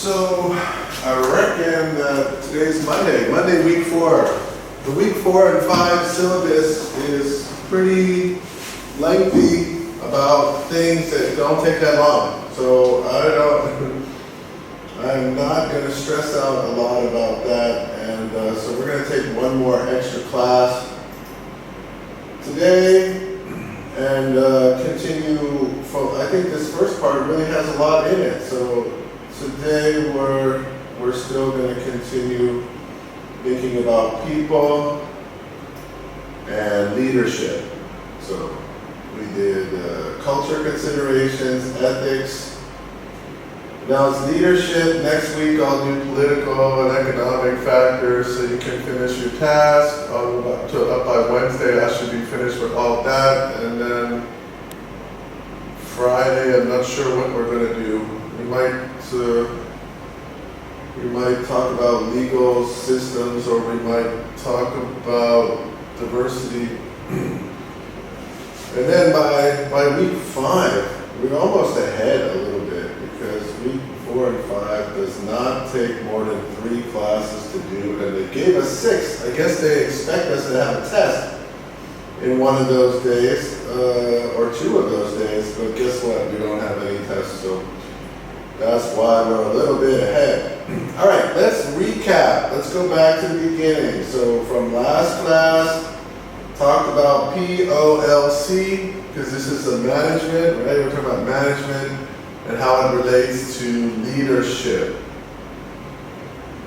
So I reckon that today's Monday week 4. The week 4 and 5 syllabus is pretty lengthy about things that don't take that long. So I'm not going to stress out a lot about that. And so we're going to take one more extra class today and continue. I think this first part really has a lot in it. So today we're still going to continue thinking about people and leadership. So we did culture considerations, ethics. Now it's leadership. Next week I'll do political and economic factors so you can finish your task. Up by Wednesday I should be finished with all of that. And then Friday I'm not sure what we're going to do. We might talk about legal systems, or we might talk about diversity. And then by week 5, we're almost ahead a little bit, because week 4 and 5 does not take more than 3 classes to do, and they gave us 6. I guess they expect us to have a test in one of those days, or 2 of those days, but guess what? We don't have any tests, so that's why we're a little bit ahead. All right, let's recap. Let's go back to the beginning. So from last class, talked about POLC, because this is a management, right? We're talking about management and how it relates to leadership.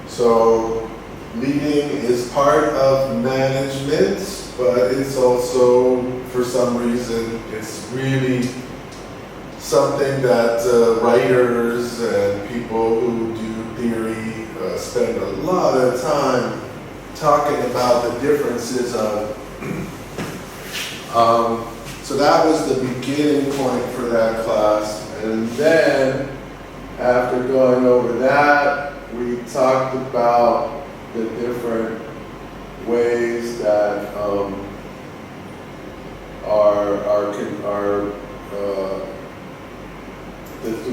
So leading is part of management, but it's also, for some reason, it's really something that writers and people who do theory spend a lot of time talking about the differences of. So that was the beginning point for that class. And then, after going over that, we talked about the different ways that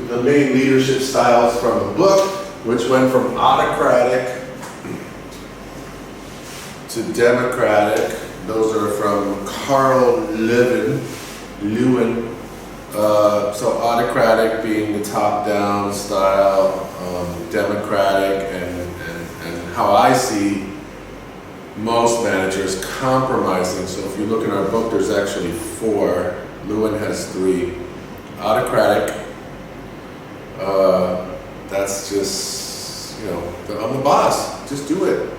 the main leadership styles from the book, which went from autocratic to democratic. Those are from Carl Lewin. So autocratic being the top-down style, democratic, and how I see most managers compromising. So if you look in our book, there's actually 4. Lewin has 3. Autocratic, that's just, I'm the boss, just do it.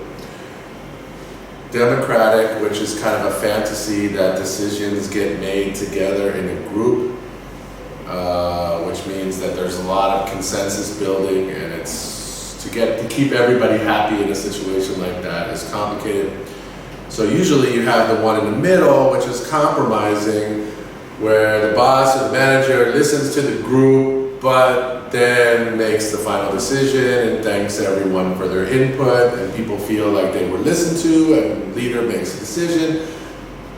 Democratic, which is kind of a fantasy that decisions get made together in a group, which means that there's a lot of consensus building, and it's to keep everybody happy in a situation like that is complicated. So usually you have the one in the middle, which is compromising, where the boss or the manager listens to the group, but then makes the final decision and thanks everyone for their input, and people feel like they were listened to, and the leader makes a decision.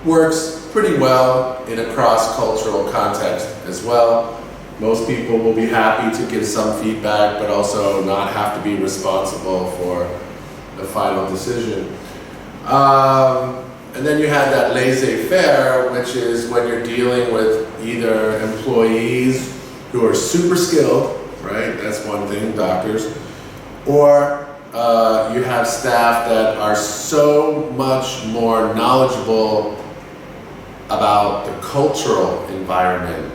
Works pretty well in a cross-cultural context as well. Most people will be happy to give some feedback, but also not have to be responsible for the final decision. And then you have that laissez-faire, which is when you're dealing with either employees who are super skilled, right? That's one thing, doctors. Or you have staff that are so much more knowledgeable about the cultural environment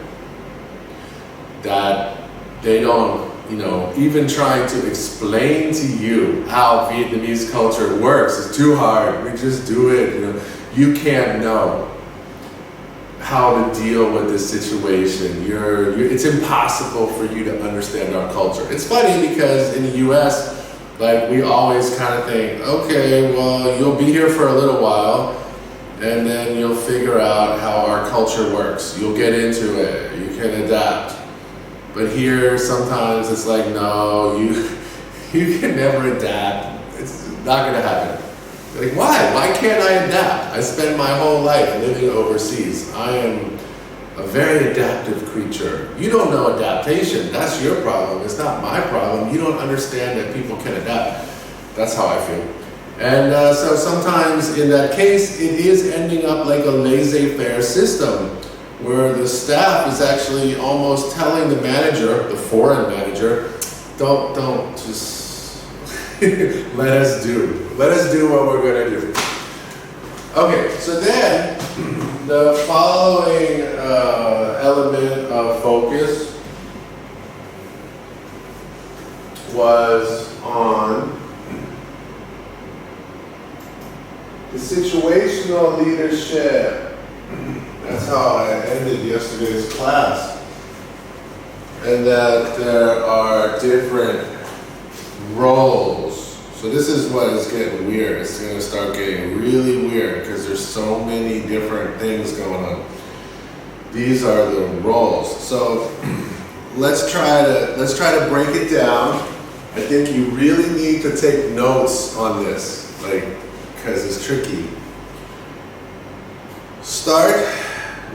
that they don't, even trying to explain to you how Vietnamese culture works is too hard. We just do it. You can't know how to deal with this situation. It's impossible for you to understand our culture. It's funny because in the US, we always kind of think, okay, well, you'll be here for a little while, and then you'll figure out how our culture works. You'll get into it. You can adapt. But here, sometimes it's like, no, you can never adapt. It's not going to happen. Why? Why can't I adapt? I spend my whole life living overseas. I am a very adaptive creature. You don't know adaptation. That's your problem. It's not my problem. You don't understand that people can adapt. That's how I feel. And so sometimes in that case, it is ending up like a laissez-faire system where the staff is actually almost telling the manager, the foreign manager, don't just let us do what we're gonna do. Okay, so then the following element of focus was on the situational leadership. That's how I ended yesterday's class. And that there are different roles. So this is what is getting weird. It's going to start getting really weird because there's so many different things going on. These are the roles. So let's try to break it down. I think you really need to take notes on this, because it's tricky. Start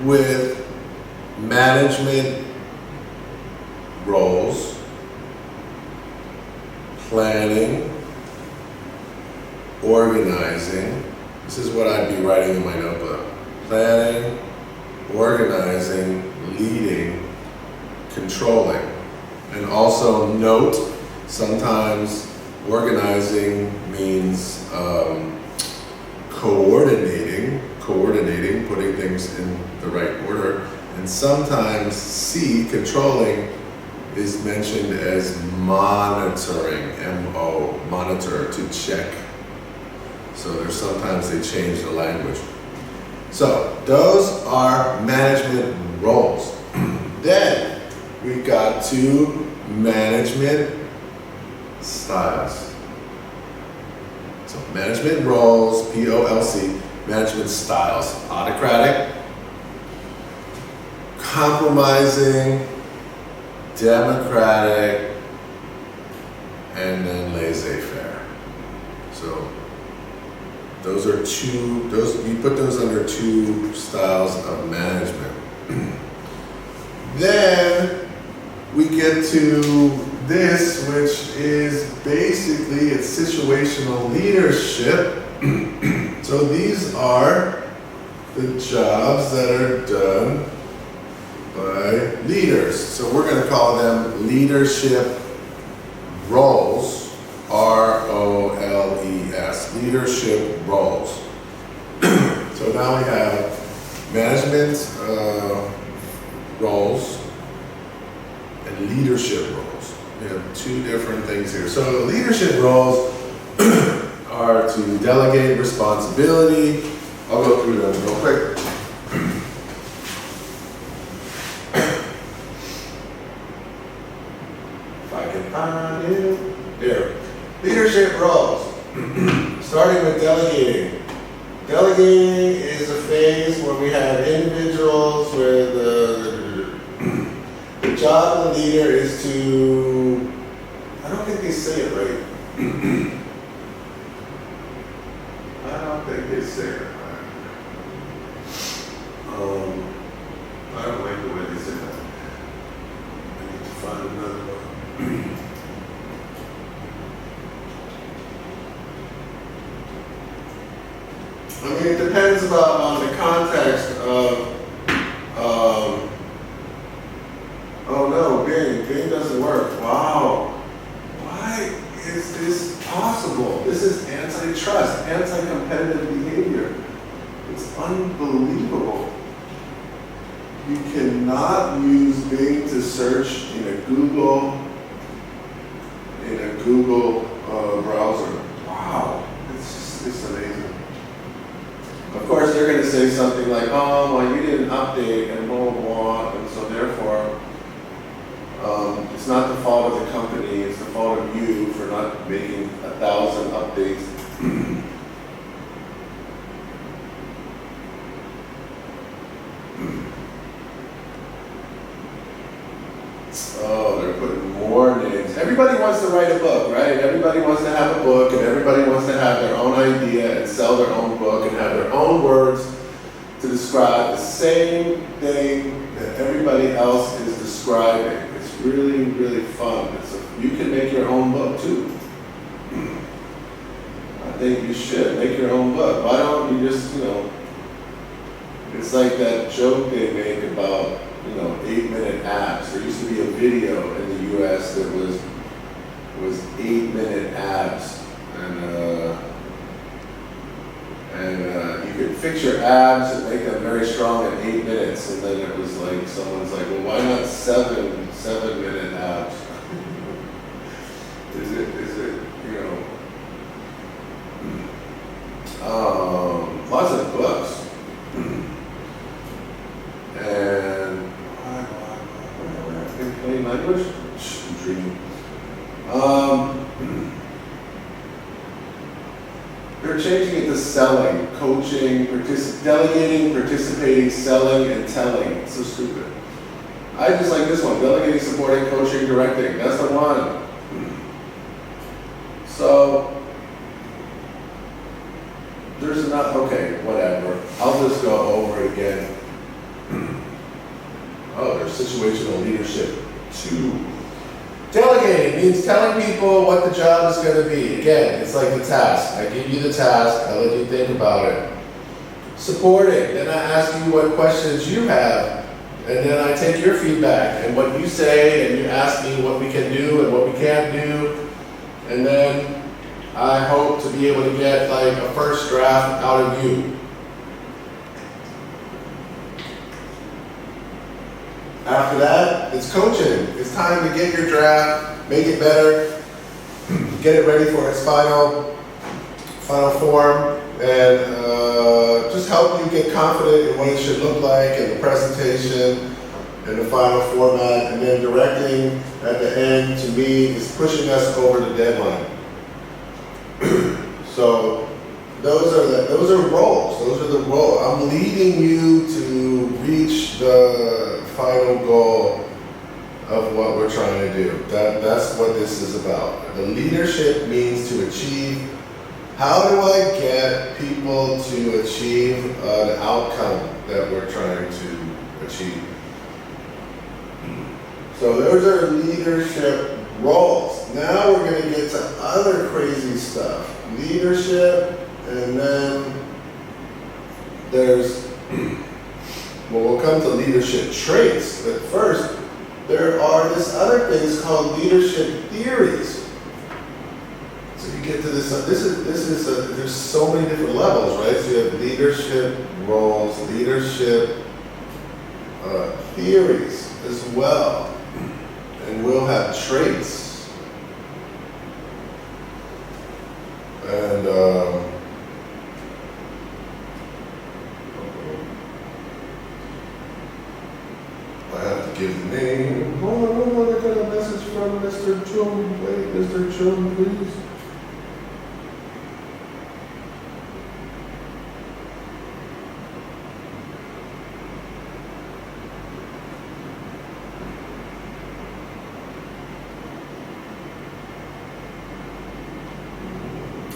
with management roles, planning, organizing. This is what I'd be writing in my notebook. Planning, organizing, leading, controlling. And also note, sometimes organizing means coordinating, putting things in the right order. And sometimes C, controlling, is mentioned as monitoring, M-O, monitor, to check. So there's sometimes they change the language. So those are management roles. Then we got to management styles. So management roles, POLC, management styles. Autocratic, compromising, democratic, and then laissez-faire. So those are you put those under two styles of management. Then we get to this, which is basically it's situational leadership. So these are the jobs that are done by leaders. So we're going to call them leadership roles. ROLES, leadership roles. So now we have management roles and leadership roles. We have two different things here. So leadership roles are to delegate responsibility. I'll go through them real quick. If I can find it. There. Leadership roles. Starting with delegating. Delegating is a phase where we have individuals where the job of the leader is to, I don't think they say it right. I don't think they say it right. I don't like the way they say that. I need to find another one. I mean, it depends on the context of, oh no, Bing doesn't work. Wow. Why is this possible? This is antitrust, anti-competitive behavior. It's unbelievable. You cannot use Bing to search in a Google browser. Wow, it's amazing. Of course, they're going to say something like, oh, well, you didn't update, and blah, blah, blah, and so therefore, it's not the fault of the company, it's the fault of you for not making 1,000 updates. Oh, they're putting more names. Everybody wants to write a book, right? Everybody wants to have a book, and everybody wants to have their own idea and sell their own book and have their own words to describe the same thing everybody else is describing. It's really, really fun. You can make your own book too. I think you should make your own book. Why don't you just, it's like that joke they make about, 8-minute abs. There used to be a video in the US that was 8-minute abs. And you could fix your abs and make them very strong in 8 minutes. And then it was like, someone's like, well, why not 7-minute abs? Is it, lots of books. And in plain language, I'm dreaming. They're changing it to selling, coaching, delegating, participating, selling, and telling. It's so stupid. I just like this one: delegating, supporting, coaching, directing. That's the one. So there's enough. Okay, whatever. I'll just go over it again. Oh, there's situational leadership 2. Delegating means telling people what the job is going to be. Again, it's like the task. I give you the task, I let you think about it. Supporting, then I ask you what questions you have, and then I take your feedback and what you say, and you ask me what we can do and what we can't do, and then I hope to be able to get like a first draft out of you. After that, it's coaching. It's time to get your draft, make it better, get it ready for its final form, and just help you get confident in what it should look like, and the presentation, and the final format. And then directing at the end, to me, is pushing us over the deadline. So those are roles. Those are the roles. I'm leading you to reach the final goal of what we're trying to do. That's what this is about. The leadership means to achieve. How do I get people to achieve an outcome that we're trying to achieve? So those are leadership roles. Now we're going to get to other crazy stuff. Leadership, and then there's, we'll come to leadership traits, but first, there are this other things called leadership theories. So you get to this there's so many different levels, right? So you have leadership roles, leadership theories as well. And we'll have traits. And I have to give the name. Hold on, I got a message from Mr. Chum. Wait, Mr. Chum, please.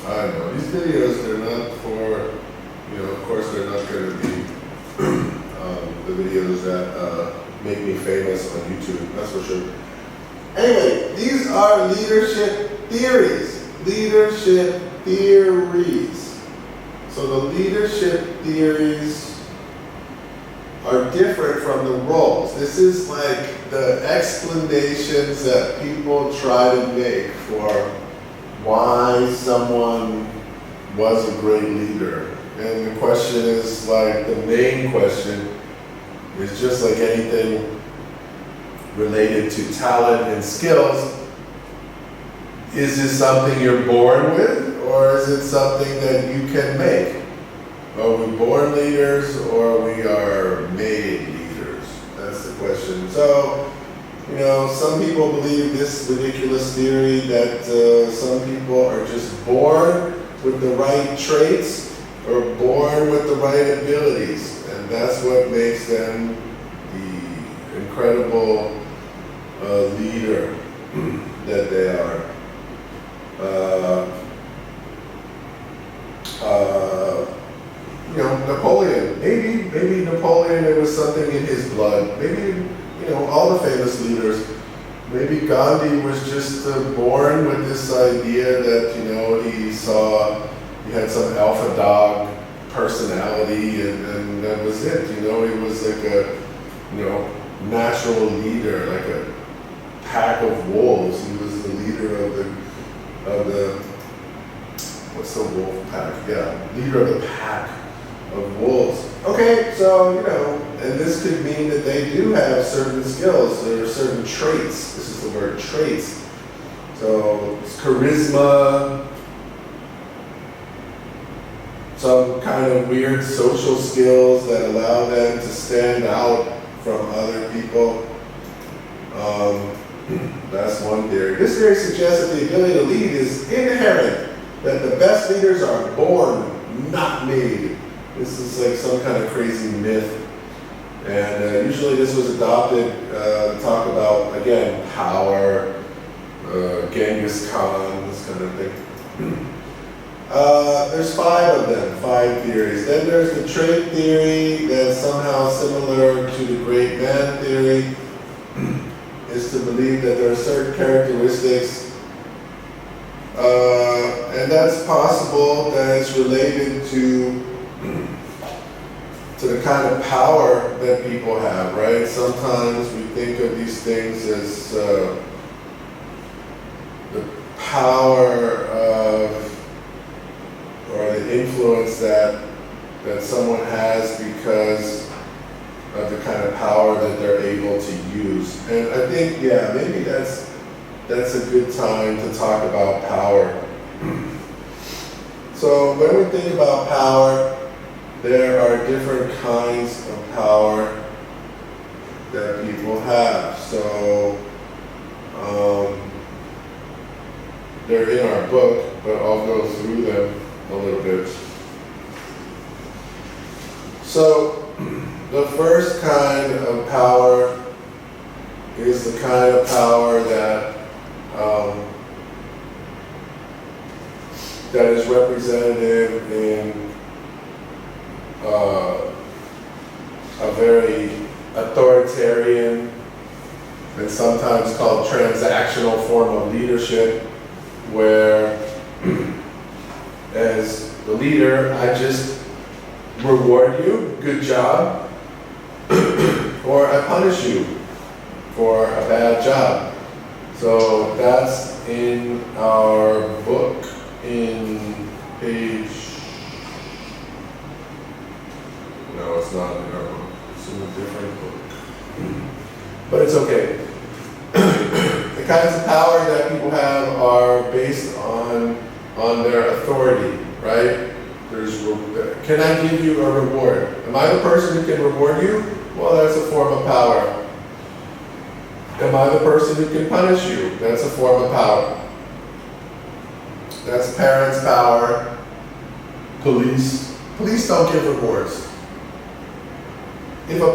I know, these videos, they're not for, of course they're not going to be the videos that make me famous on YouTube, that's for sure. Anyway, these are leadership theories. Leadership theories. So the leadership theories are different from the roles. This is like the explanations that people try to make for why someone was a great leader. And the question is like, the main question is just like anything related to talent and skills. Is this something you're born with, or is it something that you can make? Are we born leaders, or we are made leaders? That's the question. So, some people believe this ridiculous theory that some people are just born with the right traits or born with the right abilities, and that's what makes them the incredible leader that they are. Napoleon, maybe Napoleon Napoleon, it was something in his blood. Maybe, all the famous leaders. Maybe Gandhi was just born with this idea that, he had some alpha dog personality, and that was it. He was like a, natural leader, like a pack of wolves. He was the leader of the what's the wolf pack? Yeah, leader of the pack of wolves. Okay, so, and this could mean that they do have certain skills, there are certain traits. This is the word traits. So it's charisma, some kind of weird social skills that allow them to stand out from other people. That's one theory. This theory suggests that the ability to lead is inherent, that the best leaders are born, not made. This is like some kind of crazy myth. And usually this was adopted to talk about, again, power, Genghis Khan, this kind of thing. There's 5 of them, 5 theories. Then there's the trait theory that's somehow similar to the great man theory, is to believe that there are certain characteristics, and that's possible that it's related to the kind of power that people have, right? Sometimes we think of these things as the power of, or the influence that someone has because of the kind of power that they're able to use. And I think, maybe that's a good time to talk about power. So when we think about power, there are different kinds of power that people have. So they're in our book, but I'll go through them a little bit. So the first kind of power is the kind of power that is representative in a very authoritarian and sometimes called transactional form of leadership, where as the leader, I just reward you, good job, or I punish you for a bad job. So that's in our book in page, no, it's not in our book, it's in a different book, but it's okay. The kinds of power that people have are based on their authority, right? Can I give you a reward? Am I the person who can reward you? Well, that's a form of power. Am I the person who can punish you? That's a form of power. That's parents' power. Police. Police don't give rewards. If a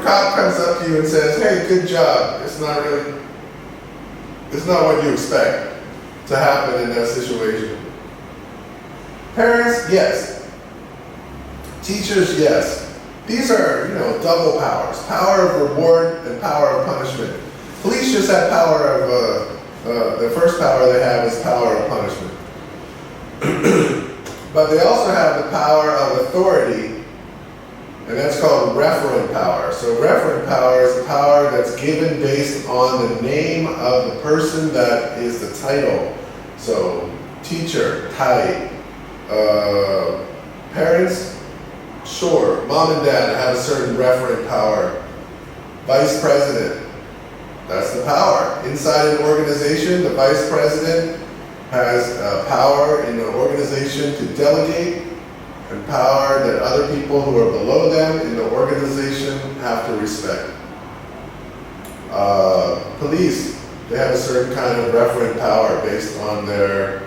cop comes up to you and says, "Hey, good job," it's not what you expect to happen in that situation. Parents, yes. Teachers, yes. These are, double powers. Power of reward and power of punishment. Police just have power of, the first power they have is power of punishment. But they also have the power of authority, and that's called referent power. So referent power is a power that's given based on the name of the person that is the title. So teacher, Tai. Parents, sure, mom and dad have a certain referent power. Vice president, that's the power. Inside an organization, the vice president has power in the organization to delegate, and power that other people who are below them in the organization have to respect. Police, they have a certain kind of referent power based on the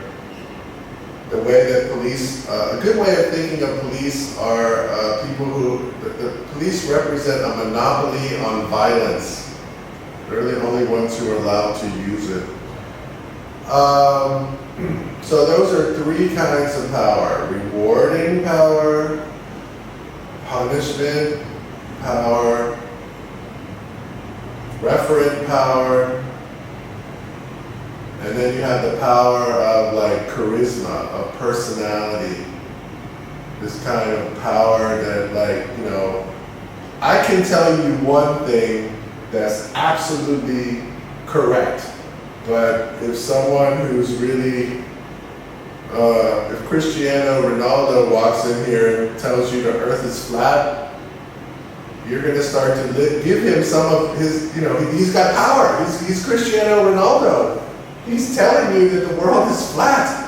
way that police, a good way of thinking of police are people who, the police represent a monopoly on violence. They're the only ones who are allowed to use it. So those are 3 kinds of power: rewarding power, punishment power, referent power, and then you have the power of like charisma, of personality. This kind of power that, like, you know, I can tell you one thing that's absolutely correct, but if someone who's really, if Cristiano Ronaldo walks in here and tells you the earth is flat, you're going to start to give him some of his, you know, he's got power. He's Cristiano Ronaldo. He's telling you that the world is flat.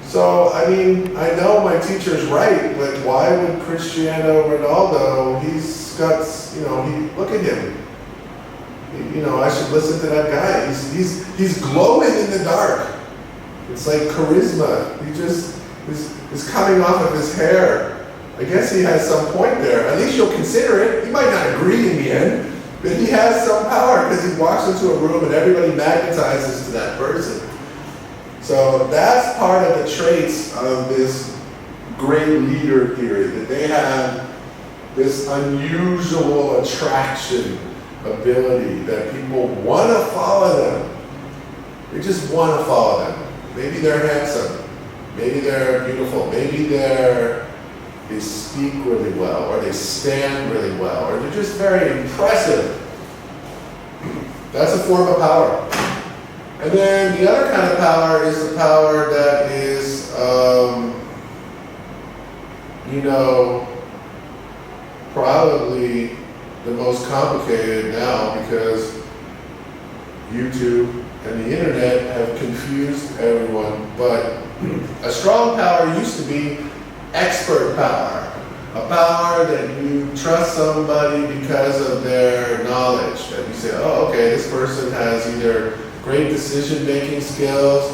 So, I mean, I know my teacher's right, but why would Cristiano Ronaldo, he's got, you know, look at him. You know, I should listen to that guy. He's glowing in the dark. It's like charisma. He just is coming off of his hair. I guess he has some point there. At least you'll consider it. He might not agree in the end, but he has some power because he walks into a room and everybody magnetizes to that person. So that's part of the traits of this great leader theory, that they have this unusual attraction ability that people want to follow them. They just want to follow them. Maybe they're handsome, maybe they're beautiful, maybe they speak really well, or they stand really well, or they're just very impressive. That's a form of power. And then the other kind of power is the power that is, you know, probably the most complicated now, because YouTube and the internet have confused everyone. But a strong power used to be expert power, a power that you trust somebody because of their knowledge, that you say, oh, okay, this person has either great decision-making skills,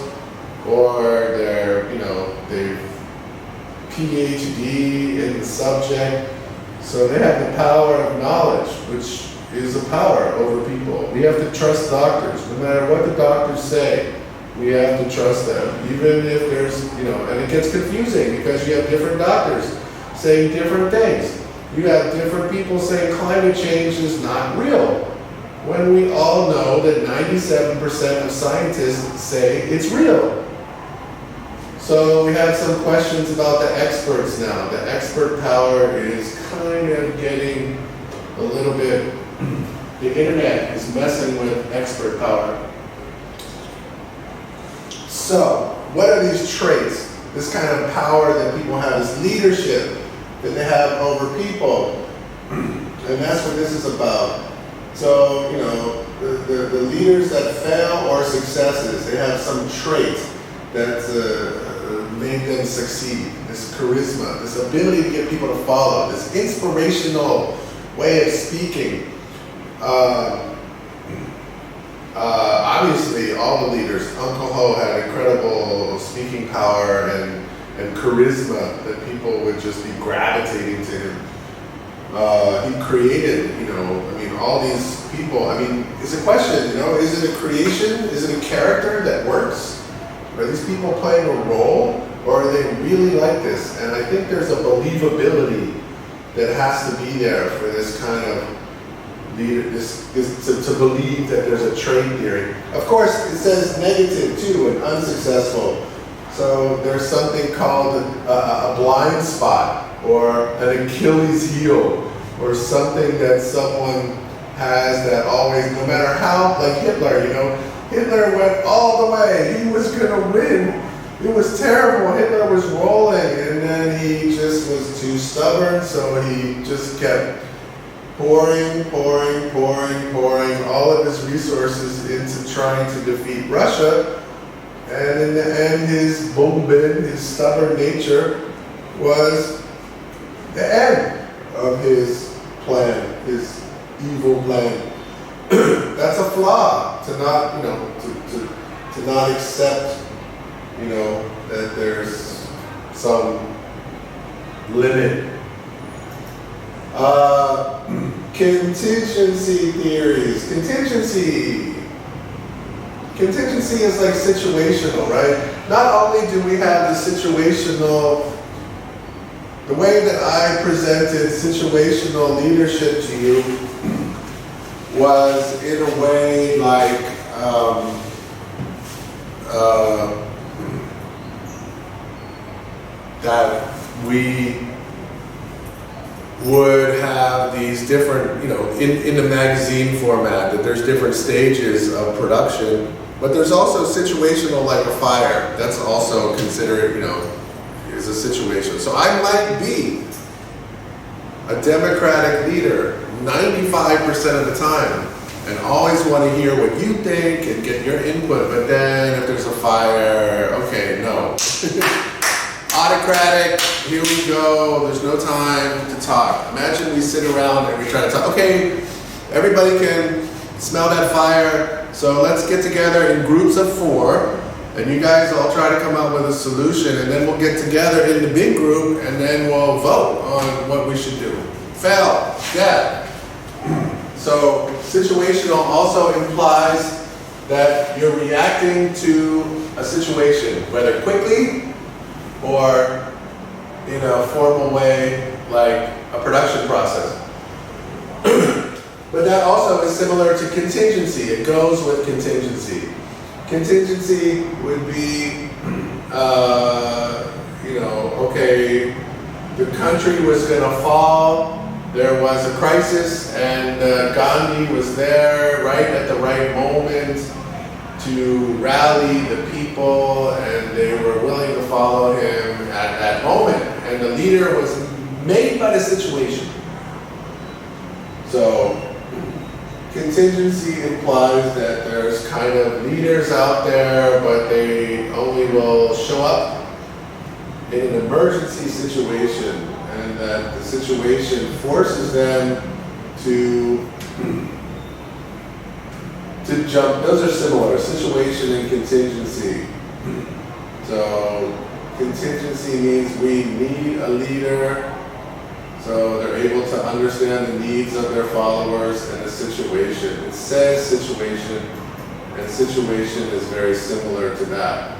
or they're, you know, they've PhD in the subject, so they have the power of knowledge, which is a power over people. We have to trust doctors, no matter what the doctors say. We have to trust them, even if there's, you know, and it gets confusing because you have different doctors saying different things. You have different people saying climate change is not real, when we all know that 97% of scientists say it's real. So we have some questions about the experts now. The expert power is kind of getting a little bit, the internet is messing with expert power. So, what are these traits? This kind of power that people have, this leadership that they have over people. And that's what this is about. So, you know, the leaders that fail or successes, they have some trait that made them succeed. This charisma, this ability to get people to follow, this inspirational way of speaking. Obviously, all the leaders, Uncle Ho had incredible speaking power and charisma that people would just be gravitating to him. He created, you know, I mean, all these people. I mean, it's a question, you know, is it a creation? Is it a character that works? Are these people playing a role, or are they really like this? And I think there's a believability that has to be there for this kind of leader, to believe that there's a trait theory. Of course, it says negative too, and unsuccessful. So there's something called a blind spot, or an Achilles heel, or something that someone has that always, no matter how, like Hitler, you know, Hitler went all the way. He was gonna win. It was terrible. Hitler was rolling, and then he just was too stubborn, so he just kept pouring all of his resources into trying to defeat Russia. And in the end, his Bombin, his stubborn nature, was the end of his plan, his evil plan. That's a flaw, to not, you know, to not accept, you know, that there's some limit. Contingency theories. Contingency is like situational, right? Not only do we have the situational the way that I presented situational leadership to you was in a way like that we would have these different, in the magazine format, that there's different stages of production, but there's also situational like a fire. That's also considered, is a situation. So I might be a democratic leader 95% of the time and always want to hear what you think and get your input, but then if there's a fire, okay, no. Autocratic, here we go, there's no time to talk. Imagine we sit around and we try to talk, okay, everybody can smell that fire, so let's get together in groups of 4, and you guys all try to come up with a solution, and then we'll get together in the big group, and then we'll vote on what we should do. Fail, dead. So situational also implies that you're reacting to a situation, whether quickly or in a formal way, like a production process. But that also is similar to contingency. It goes with contingency. Contingency would be, okay, the country was gonna fall, there was a crisis, and Gandhi was there right at the right moment to rally the people, and they were willing to follow him at that moment. And the leader was made by the situation. So contingency implies that there's kind of leaders out there, but they only will show up in an emergency situation, and that the situation forces them to jump. Those are similar, situation and contingency. So contingency means we need a leader, so they're able to understand the needs of their followers and the situation. It says situation, and situation is very similar to that,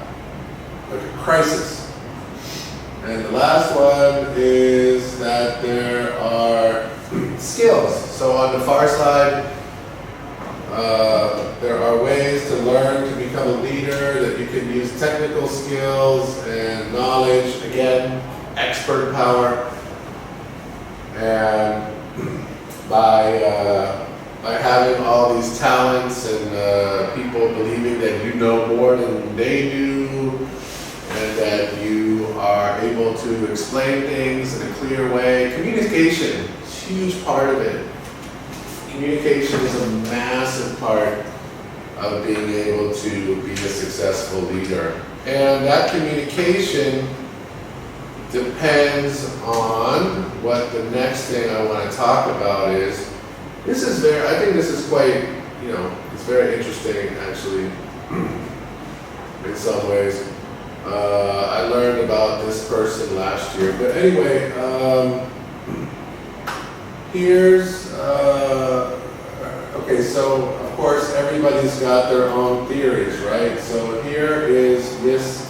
like a crisis. And the last one is that there are skills. So on the far side, there are ways to learn to become a leader, that you can use technical skills and knowledge, again, expert power. And by having all these talents and people believing that you know more than they do, and that you are able to explain things in a clear way. Communication is a huge part of it. Communication is a massive part of being able to be a successful leader. And that communication depends on what the next thing I want to talk about is. I think this is quite, it's very interesting actually, in some ways. I learned about this person last year, but anyway, okay, so of course everybody's got their own theories, right? So here is Miss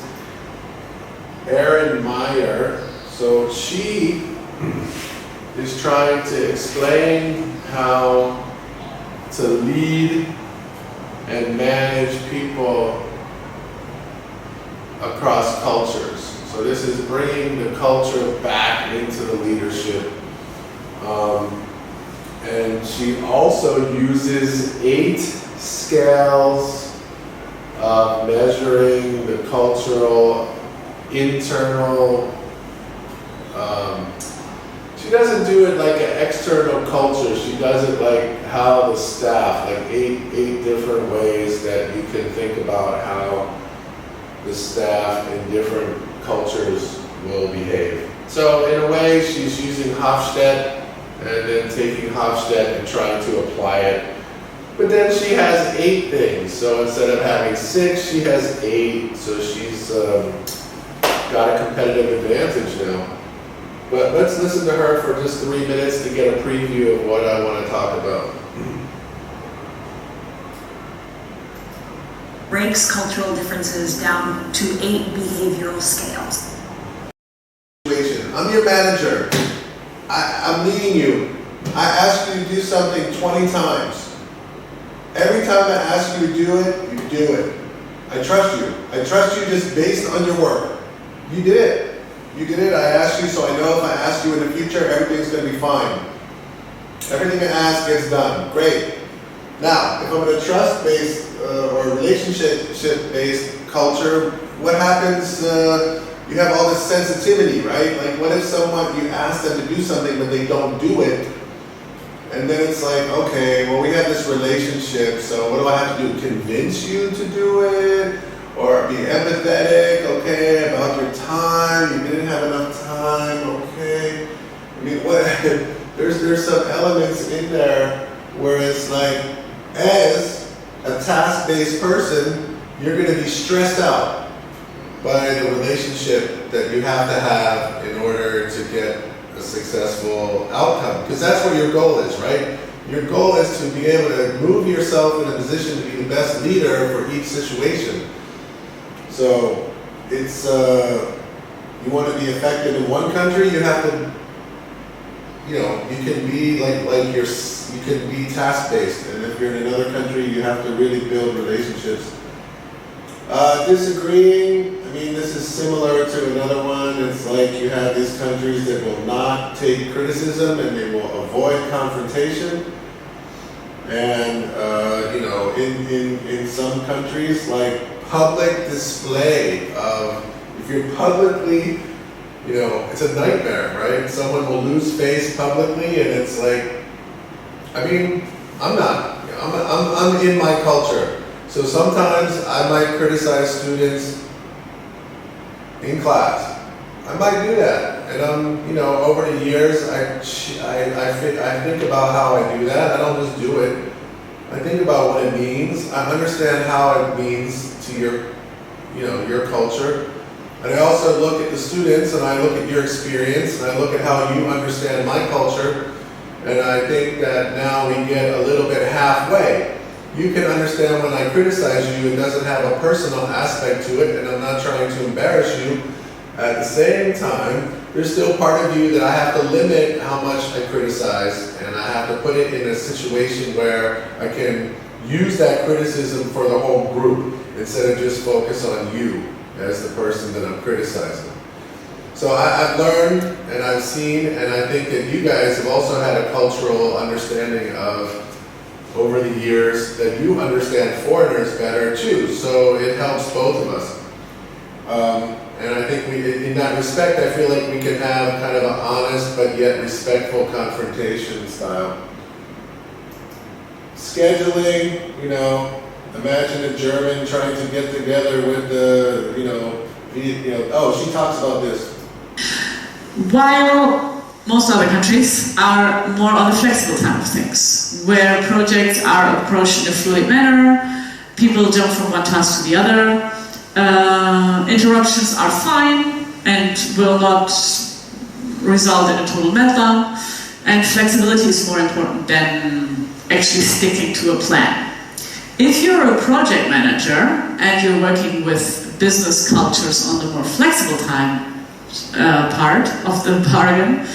Erin Meyer. So she is trying to explain how to lead and manage people across cultures. So this is bringing the culture back into the leadership. And she also uses 8 scales of measuring the cultural, internal, she doesn't do it like an external culture, she does it like how the staff, like eight different ways that you can think about how the staff in different cultures will behave. So in a way, she's using Hofstede and then taking Hofstede and trying to apply it. But then she has 8 things. So instead of having 6, she has 8. So she's got a competitive advantage now. But let's listen to her for just 3 minutes to get a preview of what I want to talk about. Breaks cultural differences down to 8 behavioral scales. I'm I'm your manager. I'm leading you. I ask you to do something 20 times. Every time I ask you to do it, you do it. I trust you. I trust you just based on your work. You did it. You did it. I asked you, so I know if I ask you in the future, everything's going to be fine. Everything I ask gets done. Great. Now, if I'm in a trust-based or relationship-based culture, what happens? You have all this sensitivity, right? Like, what if you ask them to do something but they don't do it? And then it's like, okay, well, we have this relationship, so what do I have to do? Convince you to do it? Or be empathetic, okay, about your time? You didn't have enough time, okay? I mean, what? There's some elements in there where it's like, as a task-based person, you're going to be stressed out by the relationship that you have to have in order to get a successful outcome. Because that's what your goal is, right? Your goal is to be able to move yourself in a position to be the best leader for each situation. So it's, you want to be effective in one country, you have to, you can be you can be task-based. And if you're in another country, you have to really build relationships. Disagreeing, I mean, this is similar to another one. It's like you have these countries that will not take criticism and they will avoid confrontation. And, in some countries, like public display of, if you're publicly, it's a nightmare, right? Someone will lose face publicly and it's like, I mean, I'm in my culture. So sometimes I might criticize students in class. I might do that. And over the years, I think about how I do that. I don't just do it. I think about what it means. I understand how it means to your culture. And I also look at the students and I look at your experience and I look at how you understand my culture. And I think that now we get a little bit halfway. You can understand when I criticize you, it doesn't have a personal aspect to it, and I'm not trying to embarrass you. At the same time, there's still part of you that I have to limit how much I criticize, and I have to put it in a situation where I can use that criticism for the whole group instead of just focus on you as the person that I'm criticizing. So I've learned and I've seen, and I think that you guys have also had a cultural understanding of over the years that you understand foreigners better too. So it helps both of us. And I think in that respect, I feel like we can have kind of an honest but yet respectful confrontation style. Scheduling, imagine a German trying to get together with she talks about this. While most other countries are more on the flexible type of things, where projects are approached in a fluid manner, people jump from one task to the other, interruptions are fine and will not result in a total meltdown, and flexibility is more important than actually sticking to a plan. If you're a project manager and you're working with business cultures on the more flexible time part of the bargain,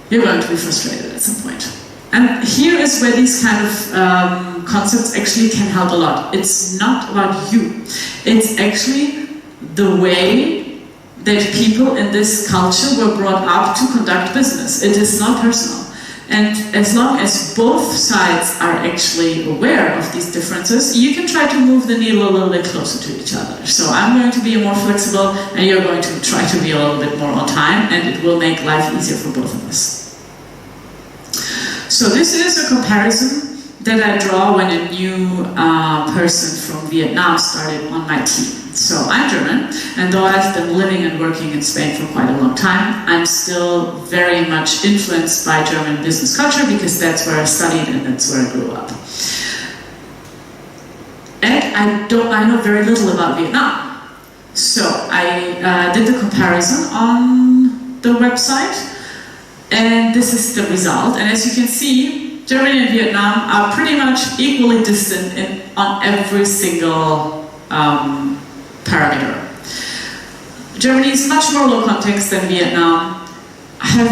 you're going to be frustrated at some point. And here is where these kind of concepts actually can help a lot. It's not about you. It's actually the way that people in this culture were brought up to conduct business. It is not personal. And as long as both sides are actually aware of these differences, you can try to move the needle a little bit closer to each other. So I'm going to be more flexible and you're going to try to be a little bit more on time, and it will make life easier for both of us. So this is a comparison that I draw when a new person from Vietnam started on my team. So I'm German, and though I've been living and working in Spain for quite a long time, I'm still very much influenced by German business culture because that's where I studied and that's where I grew up. And I know very little about Vietnam. So I did the comparison on the website, and this is the result. And as you can see, Germany and Vietnam are pretty much equally distant on every single parameter. Germany is much more low context than Vietnam.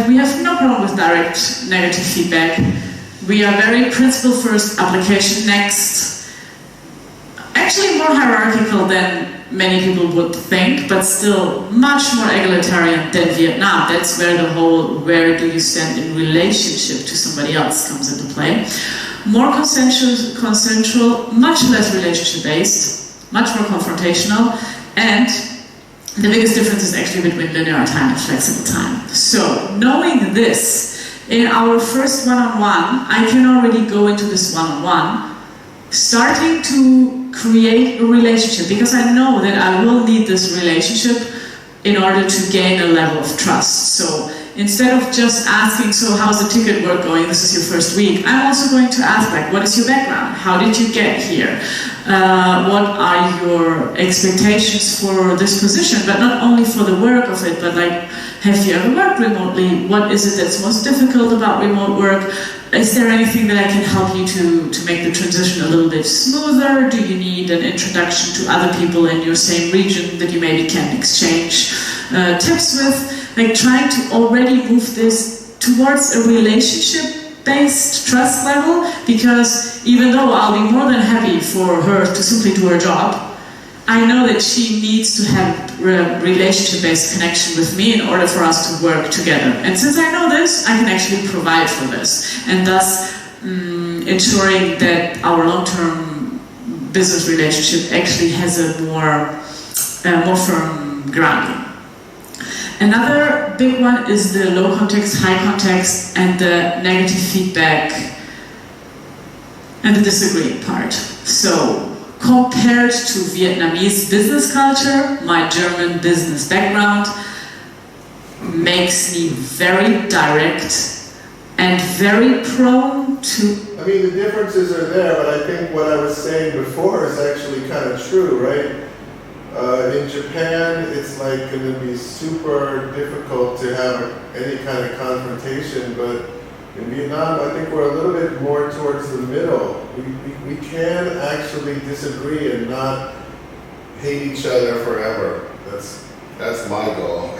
we have no problem with direct negative feedback. We are very principle first, application next. Actually more hierarchical than many people would think, but still much more egalitarian than Vietnam. That's where the whole where do you stand in relationship to somebody else comes into play. More consensual, much less relationship based, much more confrontational, and the biggest difference is actually between linear time and flexible time. So knowing this, in our first one-on-one, I can already go into this one-on-one starting to create a relationship, because I know that I will need this relationship in order to gain a level of trust. So instead of just asking, so how's the ticket work going, this is your first week, I'm also going to ask, like, what is your background? How did you get here? What are your expectations for this position? But not only for the work of it, but like, have you ever worked remotely? What is it that's most difficult about remote work? Is there anything that I can help you to make the transition a little bit smoother? Do you need an introduction to other people in your same region that you maybe can exchange tips with? Like trying to already move this towards a relationship-based trust level, because even though I'll be more than happy for her to simply do her job, I know that she needs to have a relationship-based connection with me in order for us to work together. And since I know this, I can actually provide for this, and thus ensuring that our long-term business relationship actually has a more firm grounding. Another big one is the low context, high context, and the negative feedback and the disagreeing part. So, compared to Vietnamese business culture, my German business background makes me very direct and very prone to... I mean, the differences are there, but I think what I was saying before is actually kind of true, right? In Japan, it's like going to be super difficult to have any kind of confrontation, but in Vietnam, I think we're a little bit more towards the middle. We can actually disagree and not hate each other forever. That's my goal.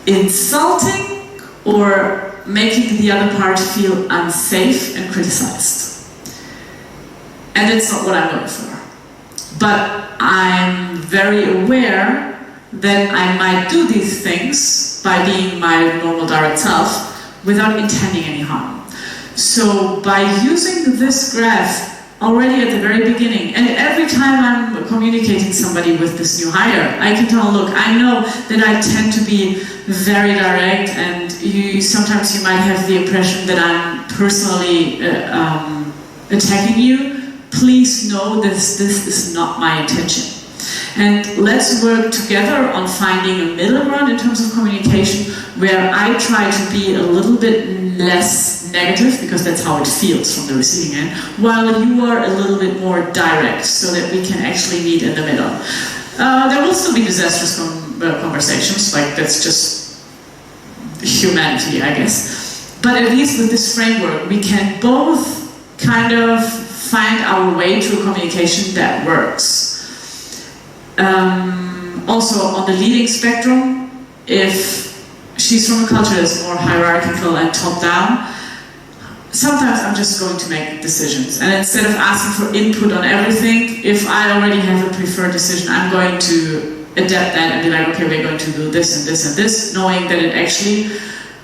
Insulting or making the other part feel unsafe and criticized. And it's not what I'm looking for. But I'm very aware that I might do these things by being my normal direct self without intending any harm. So by using this graph already at the very beginning, and every time I'm communicating somebody with this new hire, I can tell, look, I know that I tend to be very direct, and sometimes you might have the impression that I'm personally attacking you. Please know that this is not my intention. And let's work together on finding a middle ground in terms of communication, where I try to be a little bit less negative, because that's how it feels from the receiving end, while you are a little bit more direct, so that we can actually meet in the middle. There will still be disastrous conversations, like that's just humanity, I guess. But at least with this framework, we can both kind of find our way to a communication that works. Also, on the leading spectrum, if she's from a culture that's more hierarchical and top-down, sometimes I'm just going to make decisions. And instead of asking for input on everything, if I already have a preferred decision, I'm going to adapt that and be like, okay, we're going to do this and this and this, knowing that it actually,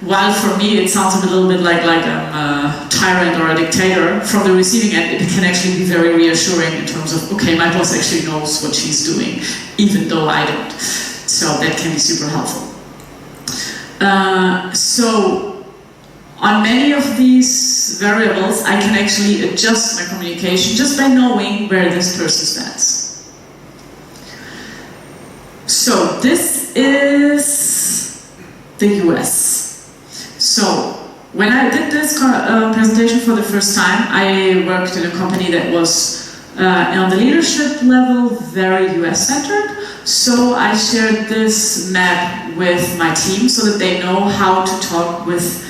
while for me it sounds a little bit like I'm a tyrant or a dictator, from the receiving end it can actually be very reassuring in terms of, okay, my boss actually knows what she's doing, even though I don't. So that can be super helpful. So on many of these variables, I can actually adjust my communication just by knowing where this person stands. So this is the US. So when I did this presentation for the first time, I worked in a company that was on the leadership level very US-centered. So I shared this map with my team so that they know how to talk with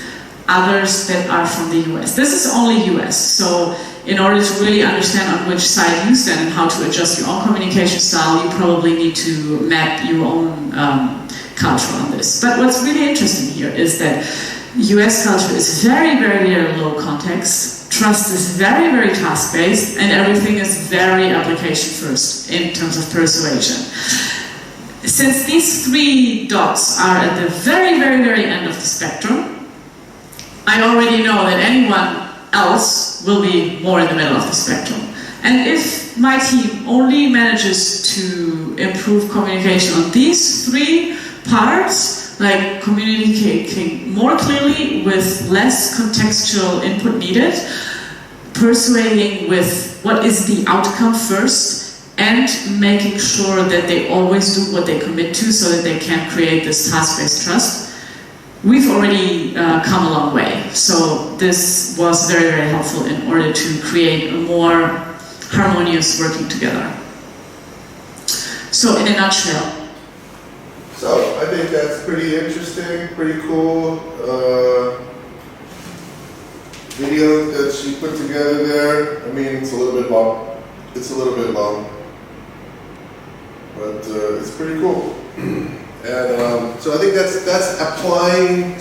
others that are from the US. This is only US, so in order to really understand on which side you stand and how to adjust your own communication style, you probably need to map your own culture on this. But what's really interesting here is that US culture is very, very, very low context. Trust is very, very task-based, and everything is very application first in terms of persuasion. Since these three dots are at the very, very, very end of the spectrum, I already know that anyone else will be more in the middle of the spectrum. And if my team only manages to improve communication on these three parts, like communicating more clearly with less contextual input needed, persuading with what is the outcome first, and making sure that they always do what they commit to so that they can create this task-based trust, we've already come a long way. So this was very, very helpful in order to create a more harmonious working together. So in a nutshell. So I think that's pretty interesting, pretty cool video that she put together there. I mean, it's a little bit long. But it's pretty cool. And so I think that's applying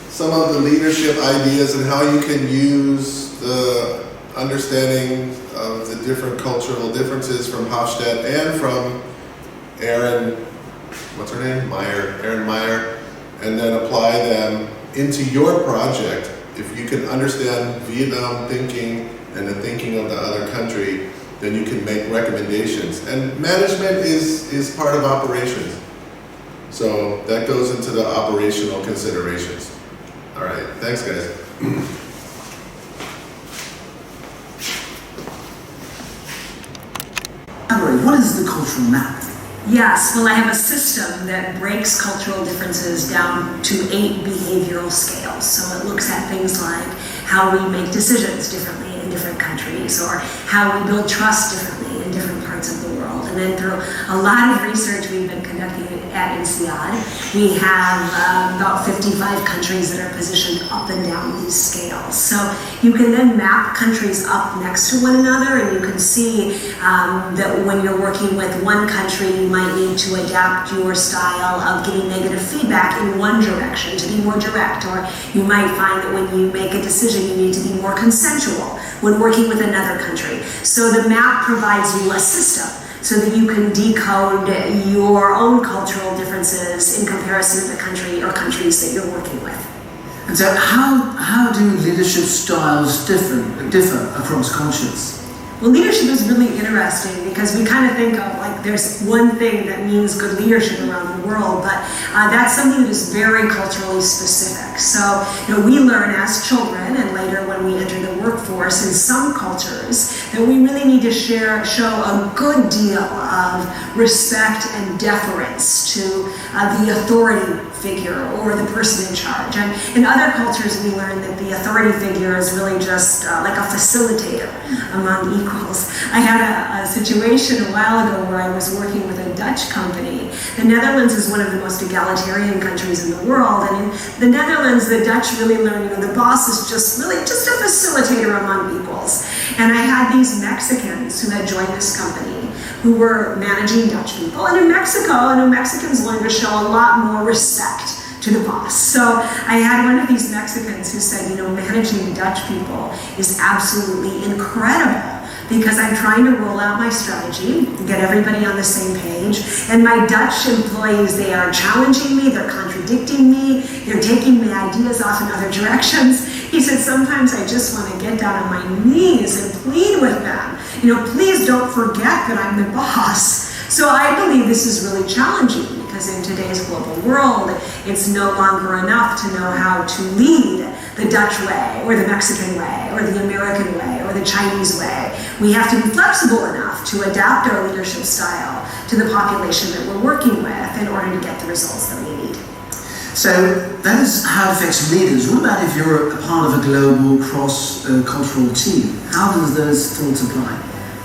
some of the leadership ideas and how you can use the understanding of the different cultural differences from Hofstede and from Erin, what's her name? Erin Meyer, and then apply them into your project. If you can understand Vietnam thinking and the thinking of the other country, then you can make recommendations. And management is part of operations. So that goes into the operational considerations. All right, thanks guys. What is the cultural map? Yes, well, I have a system that breaks cultural differences down to 8 behavioral scales. So it looks at things like how we make decisions differently in different countries, or how we build trust differently in different parts of the world. And then through a lot of research we've been conducting at INSEAD, we have about 55 countries that are positioned up and down these scales. So you can then map countries up next to one another, and you can see that when you're working with one country, you might need to adapt your style of giving negative feedback in one direction to be more direct, or you might find that when you make a decision, you need to be more consensual when working with another country. So the map provides you a system so that you can decode your own cultural differences in comparison to the country or countries that you're working with. And so how do leadership styles differ across cultures? Well, leadership is really interesting because we kind of think of like there's one thing that means good leadership around the world, but that's something that is very culturally specific. So, we learn as children and later when we enter the workforce in some cultures that we really need to show a good deal of respect and deference to the authority figure or the person in charge. And in other cultures, we learn that the authority figure is really just like a facilitator among equals. I had a situation a while ago where I was working with a Dutch company. The Netherlands is one of the most egalitarian countries in the world, and in the Netherlands, the Dutch really learn, the boss is just a facilitator among equals. And I had these Mexicans who had joined this company who were managing Dutch people. And in Mexico, Mexicans learn to show a lot more respect to the boss. So I had one of these Mexicans who said, managing Dutch people is absolutely incredible because I'm trying to roll out my strategy, get everybody on the same page, and my Dutch employees, they are challenging me, they're contradicting me, they're taking my ideas off in other directions. He said, sometimes I just want to get down on my knees and plead with them. Please don't forget that I'm the boss. So I believe this is really challenging because in today's global world, it's no longer enough to know how to lead the Dutch way, or the Mexican way, or the American way, or the Chinese way. We have to be flexible enough to adapt our leadership style to the population that we're working with in order to get the results that we need. So that is how it affects leaders. What about if you're a part of a global cross-cultural team? How does those thoughts apply?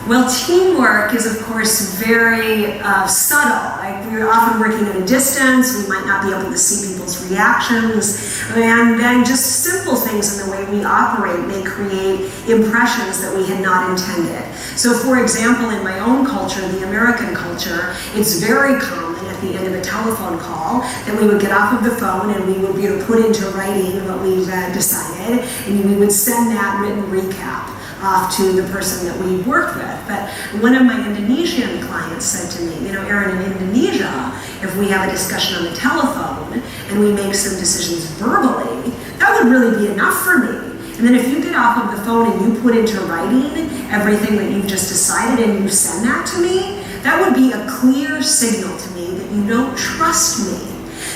Well, teamwork is, of course, very subtle. Like, we're often working at a distance. We might not be able to see people's reactions. And then just simple things in the way we operate may create impressions that we had not intended. So, for example, in my own culture, the American culture, it's very common at the end of a telephone call that we would get off of the phone and we would be able to put into writing what we've decided, and we would send that written recap off to the person that we worked with. But one of my Indonesian clients said to me, Erin, in Indonesia, if we have a discussion on the telephone and we make some decisions verbally, that would really be enough for me. And then if you get off of the phone and you put into writing everything that you've just decided and you send that to me, that would be a clear signal to me that you don't trust me.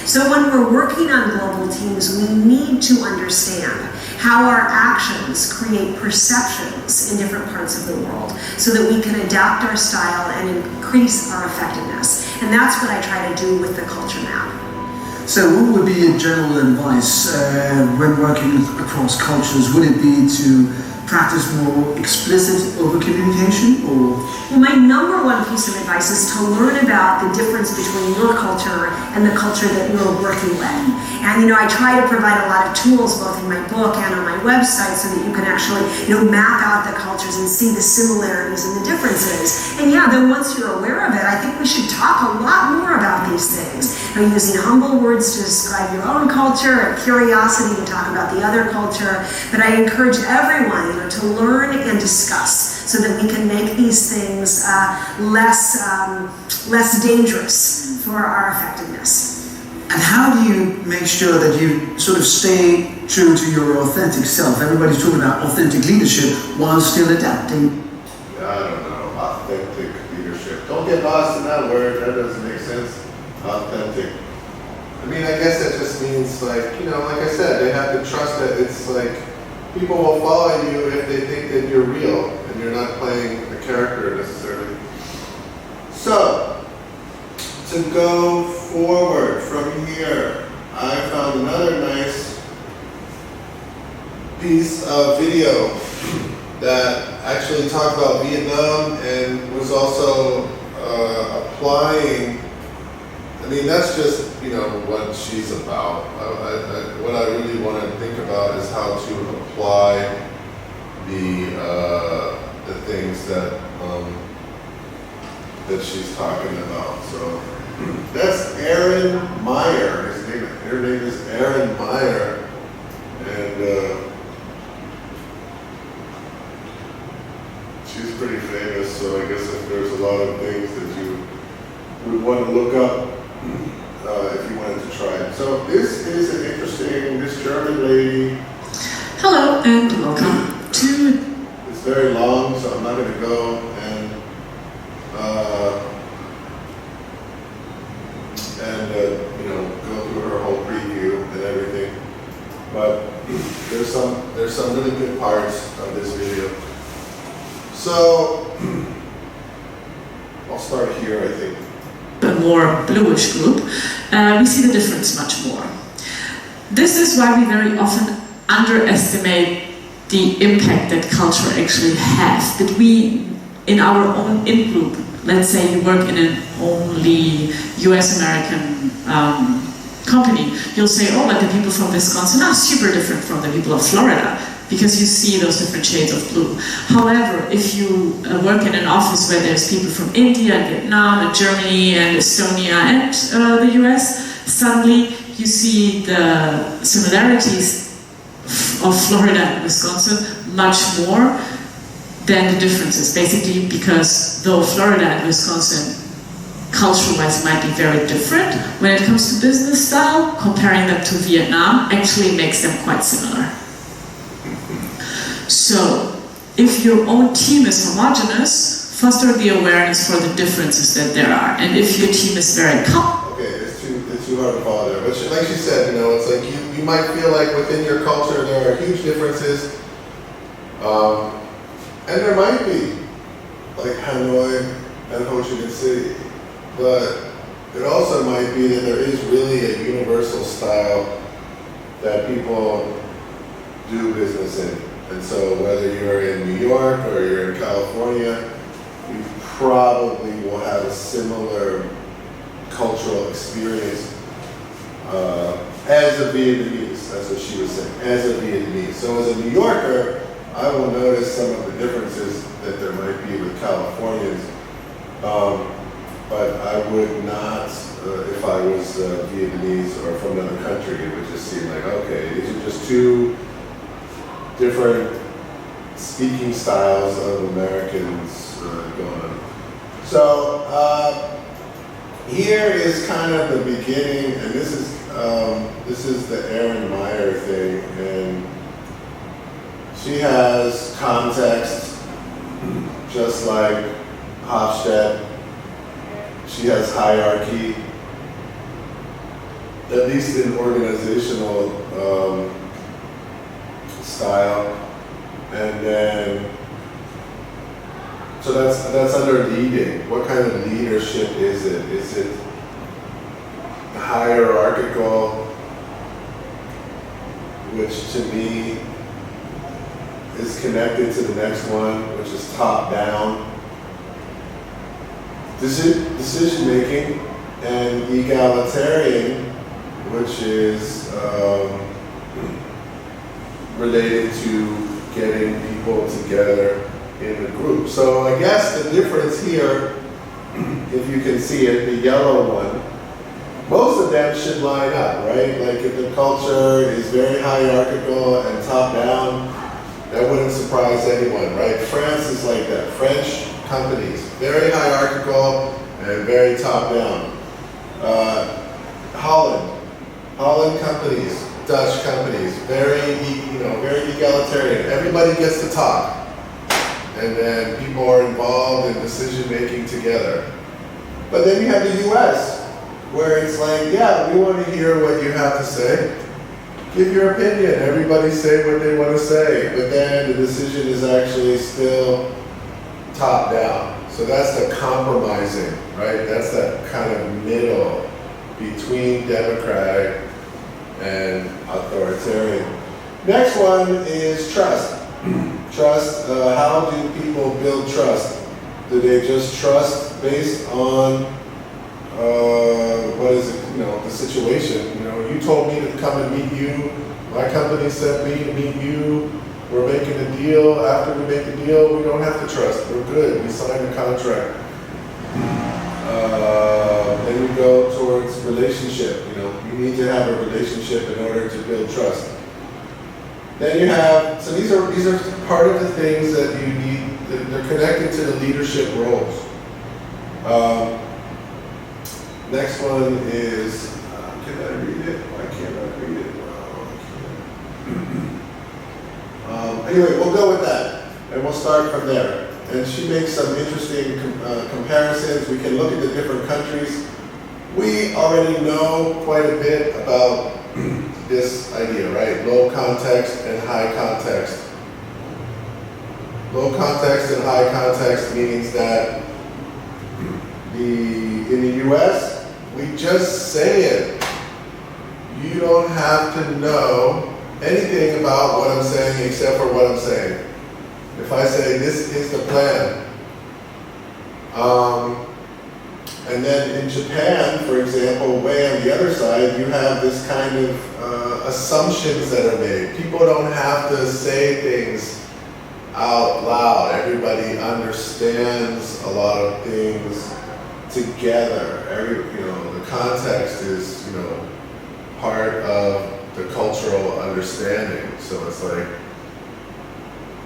So when we're working on global teams, we need to understand how our actions create perceptions in different parts of the world so that we can adapt our style and increase our effectiveness. And that's what I try to do with the culture map. So what would be your general advice when working across cultures? Would it be to practice more explicit over-communication, or? Well, my number one piece of advice is to learn about the difference between your culture and the culture that you're working with. And I try to provide a lot of tools both in my book and on my website so that you can actually map out the cultures and see the similarities and the differences. And then once you're aware of it, I think we should talk a lot more about these things. Using humble words to describe your own culture and curiosity to talk about the other culture. But I encourage everyone to learn and discuss so that we can make these things less dangerous for our effectiveness. And how do you make sure that you sort of stay true to your authentic self? Everybody's talking about authentic leadership while still adapting. I don't know, authentic leadership. Don't get lost in that word, that doesn't make sense. Authentic. I guess that just means like I said, they have to trust that it's like people will follow you if they think that you're real and you're not playing a character necessarily. So, to go forward from here, I found another nice piece of video that actually talked about Vietnam and was also applying. That's just what she's about. What I really want to think about is how to apply the things that she's talking about. So that's Erin Meyer. Her name is Erin Meyer, and she's pretty famous. So I guess if there's a lot of things that you would want to look up if you wanted to try it. So this is an interesting, this German lady. Hello and welcome to... It's very long, so I'm not going to go and go through her whole preview and everything. But there's some really good parts of this video. So I'll start here, I think. A more bluish group, we see the difference much more. This is why we very often underestimate the impact that culture actually has. That we, in our own in-group, let's say you work in an only US-American company, you'll say, oh, but the people from Wisconsin are super different from the people of Florida, because you see those different shades of blue. However, if you work in an office where there's people from India and Vietnam and Germany and Estonia and the US, suddenly you see the similarities of Florida and Wisconsin much more than the differences. Basically because though Florida and Wisconsin culture-wise might be very different, when it comes to business style, comparing them to Vietnam actually makes them quite similar. So, if your own team is homogeneous, foster the awareness for the differences that there are. And if your team is very okay, it's too hard to follow there. But like she said, it's like you might feel like within your culture there are huge differences. And there might be, like Hanoi and Ho Chi Minh City. But it also might be that there is really a universal style that people do business in. And so whether you're in New York or you're in California, we probably will have a similar cultural experience as a Vietnamese. That's what she was saying, as a Vietnamese. So as a New Yorker, I will notice some of the differences that there might be with Californians. But I would not, if I was Vietnamese or from another country, it would just seem like, okay, these are just two different speaking styles of Americans going on. So here is kind of the beginning, and this is the Erin Meyer thing, and she has context, just like Hofstede. She has hierarchy, at least in organizational style, and then so that's under leading. What kind of leadership is it? Is it hierarchical, which to me is connected to the next one, which is top down? Decision making, and egalitarian, which is related to getting people together in a group. So I guess the difference here, if you can see it, the yellow one, most of them should line up, right? Like if the culture is very hierarchical and top down, that wouldn't surprise anyone, right? France is like that. French companies, very hierarchical and very top down. Holland companies, Dutch companies, very egalitarian. Everybody gets to talk, and then people are involved in decision making together. But then you have the U.S., where it's like, yeah, we want to hear what you have to say. Give your opinion. Everybody say what they want to say, but then the decision is actually still top down. So that's the compromising, right? That's that kind of middle between democratic and authoritarian. Next one is trust. Trust, how do people build trust? Do they just trust based on, the situation? You told me to come and meet you. My company sent me to meet you. We're making a deal. After we make the deal, we don't have to trust. We're good. We signed a contract. Then we go towards relationship. You need to have a relationship in order to build trust. Then you have, so these are part of the things that you need. They're connected to the leadership roles. Next one is, can I read it? Why can't I read it? Anyway, we'll go with that, and we'll start from there. And she makes some interesting comparisons. We can look at the different countries. We already know quite a bit about this idea, right? Low context and high context. Low context and high context means that in the US, we just say it. You don't have to know anything about what I'm saying except for what I'm saying. If I say this is the plan, and then in Japan, for example, way on the other side, you have this kind of assumptions that are made. People don't have to say things out loud. Everybody understands a lot of things together. The context is, part of the cultural understanding. So it's like,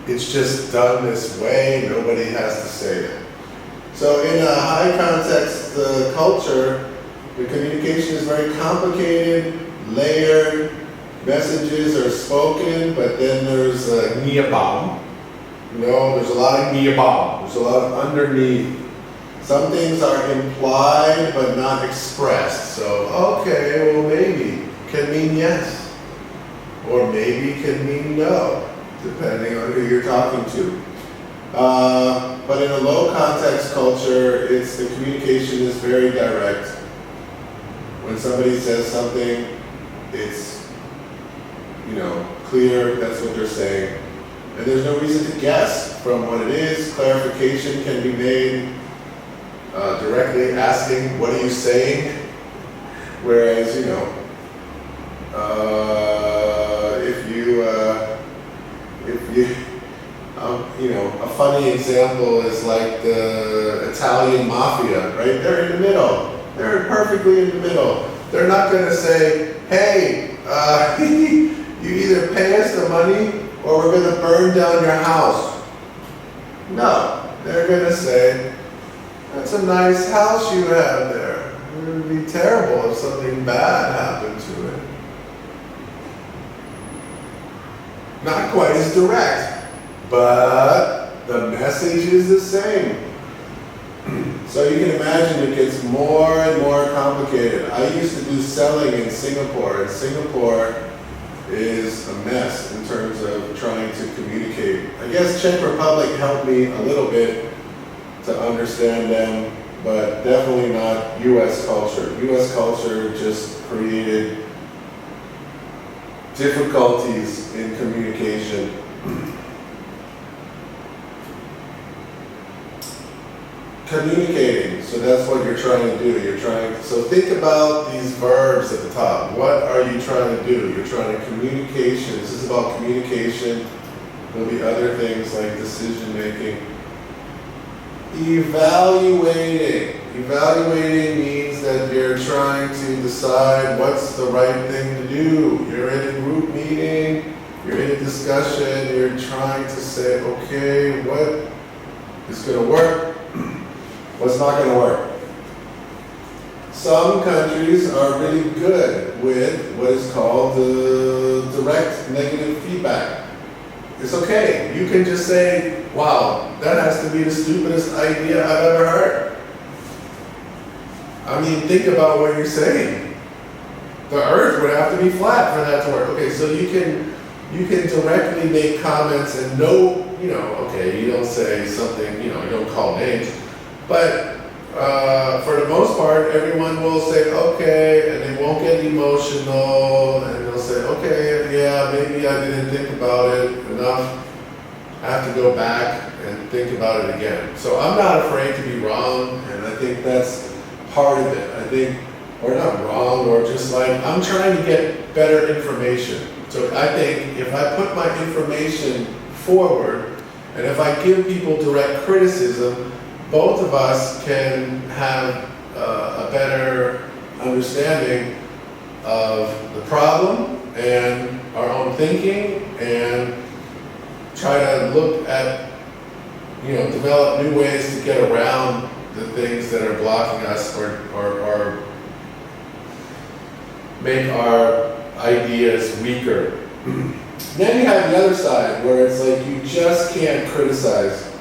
it's just done this way, nobody has to say it. So in a high context culture, the communication is very complicated, layered, messages are spoken, but then there's a niabam. There's a lot of niabam, there's a lot of underneath. Some things are implied but not expressed. So, okay, well maybe can mean yes, or maybe can mean no, depending on who you're talking to. But in a low context culture, the communication is very direct. When somebody says something, it's clear, that's what they're saying. And there's no reason to guess from what it is. Clarification can be made directly asking, what are you saying? Whereas, a funny example is like the Italian mafia, right? They're in the middle. They're perfectly in the middle. They're not going to say, hey, you either pay us the money or we're going to burn down your house. No, they're going to say, that's a nice house you have there. It would be terrible if something bad happened to it. Not quite as direct, but the message is the same. So you can imagine it gets more and more complicated. I used to do selling in Singapore, and Singapore is a mess in terms of trying to communicate. I guess Czech Republic helped me a little bit to understand them, but definitely not US culture. US culture just created difficulties in communication. Communicating, so that's what you're trying to do. So think about these verbs at the top. What are you trying to do? You're trying to communication. This is about communication. There'll be other things like decision making. Evaluating. Evaluating means that you're trying to decide what's the right thing to do. You're in a group meeting, you're in a discussion, you're trying to say, okay, what is going to work? What's not going to work? Some countries are really good with what is called the direct negative feedback. It's okay. You can just say, wow, that has to be the stupidest idea I've ever heard. I mean, think about what you're saying. The earth would have to be flat for that to work. Okay, so you can directly make comments and know, okay, you don't say something, you don't call names. But for the most part, everyone will say, okay, and they won't get emotional, and they'll say, okay, yeah, maybe I didn't think about it enough. I have to go back and think about it again. So I'm not afraid to be wrong, and I think that's part of it. I think, or not wrong, or just like, I'm trying to get better information. So I think if I put my information forward, and if I give people direct criticism, both of us can have a better understanding of the problem and our own thinking, and try to look at, develop new ways to get around the things that are blocking us, or make our ideas weaker. Then you have the other side where it's like you just can't criticize.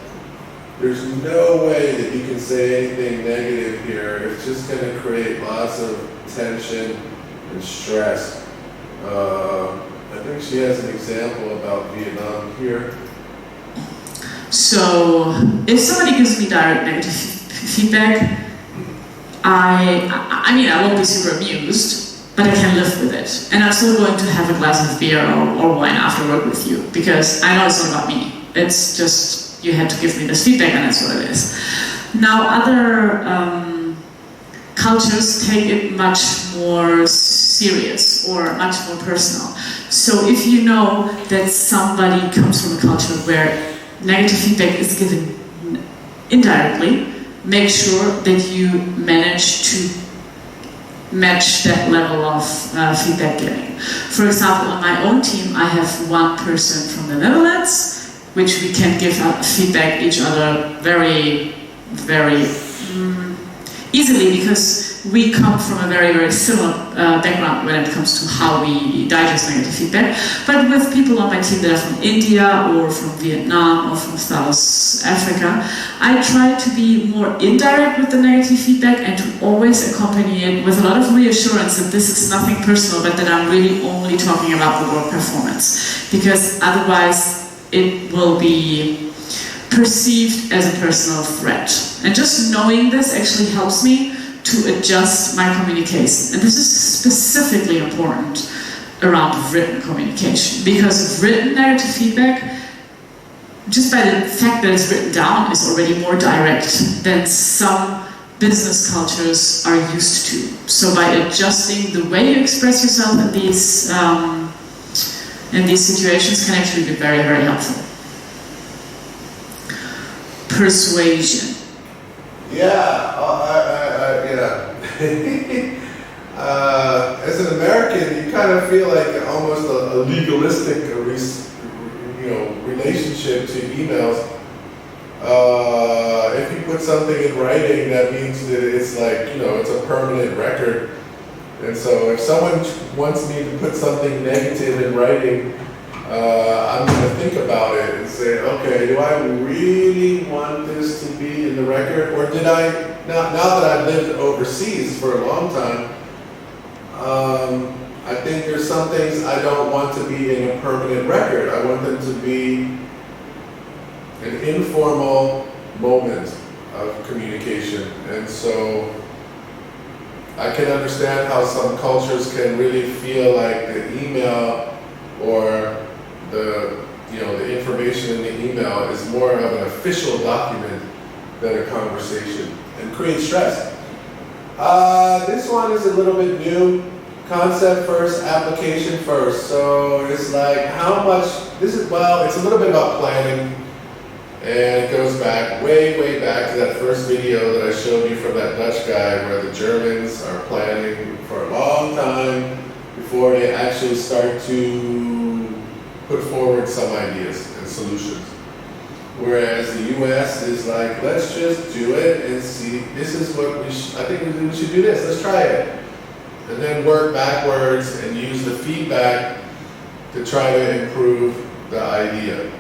There's no way that you can say anything negative here. It's just going to create lots of tension and stress. I think she has an example about Vietnam here. So, if somebody gives me direct negative feedback, I won't be super amused, but I can live with it. And I'm still going to have a glass of beer or wine after work with you, because I know it's not about me. It's just, you had to give me this feedback, and that's what it is. Now, other cultures take it much more serious or much more personal. So if you know that somebody comes from a culture where negative feedback is given indirectly, make sure that you manage to match that level of feedback giving. For example, on my own team, I have one person from the Netherlands, which we can give feedback each other very, very easily, because we come from a very, very similar background when it comes to how we digest negative feedback. But with people on my team that are from India or from Vietnam or from South Africa, I try to be more indirect with the negative feedback and to always accompany it with a lot of reassurance that this is nothing personal, but that I'm really only talking about the work performance. Because otherwise it will be perceived as a personal threat. And just knowing this actually helps me to adjust my communication. And this is specifically important around written communication, because written negative feedback just by the fact that it's written down, is already more direct than some business cultures are used to. So by adjusting the way you express yourself in these situations can actually be very, very helpful. Persuasion. Yeah, as an American, you kind of feel like almost a legalistic, relationship to emails. If you put something in writing, that means that it's like, it's a permanent record. And so if someone wants me to put something negative in writing, I'm going to think about it and say, okay, do I really want this to be in the record? Or did I, now that I've lived overseas for a long time, I think there's some things I don't want to be in a permanent record. I want them to be an informal moment of communication. And so I can understand how some cultures can really feel like the email or the information in the email is more of an official document than a conversation and create stress. This one is a little bit new. Concept first, application first. So it's like how much, it's a little bit about planning, and it goes back, way back to that first video that I showed you from that Dutch guy where the Germans are planning for a long time before they actually start to put forward some ideas and solutions. Whereas the US is like, let's just do it and see, this is what I think we should do this, let's try it. And then work backwards and use the feedback to try to improve the idea.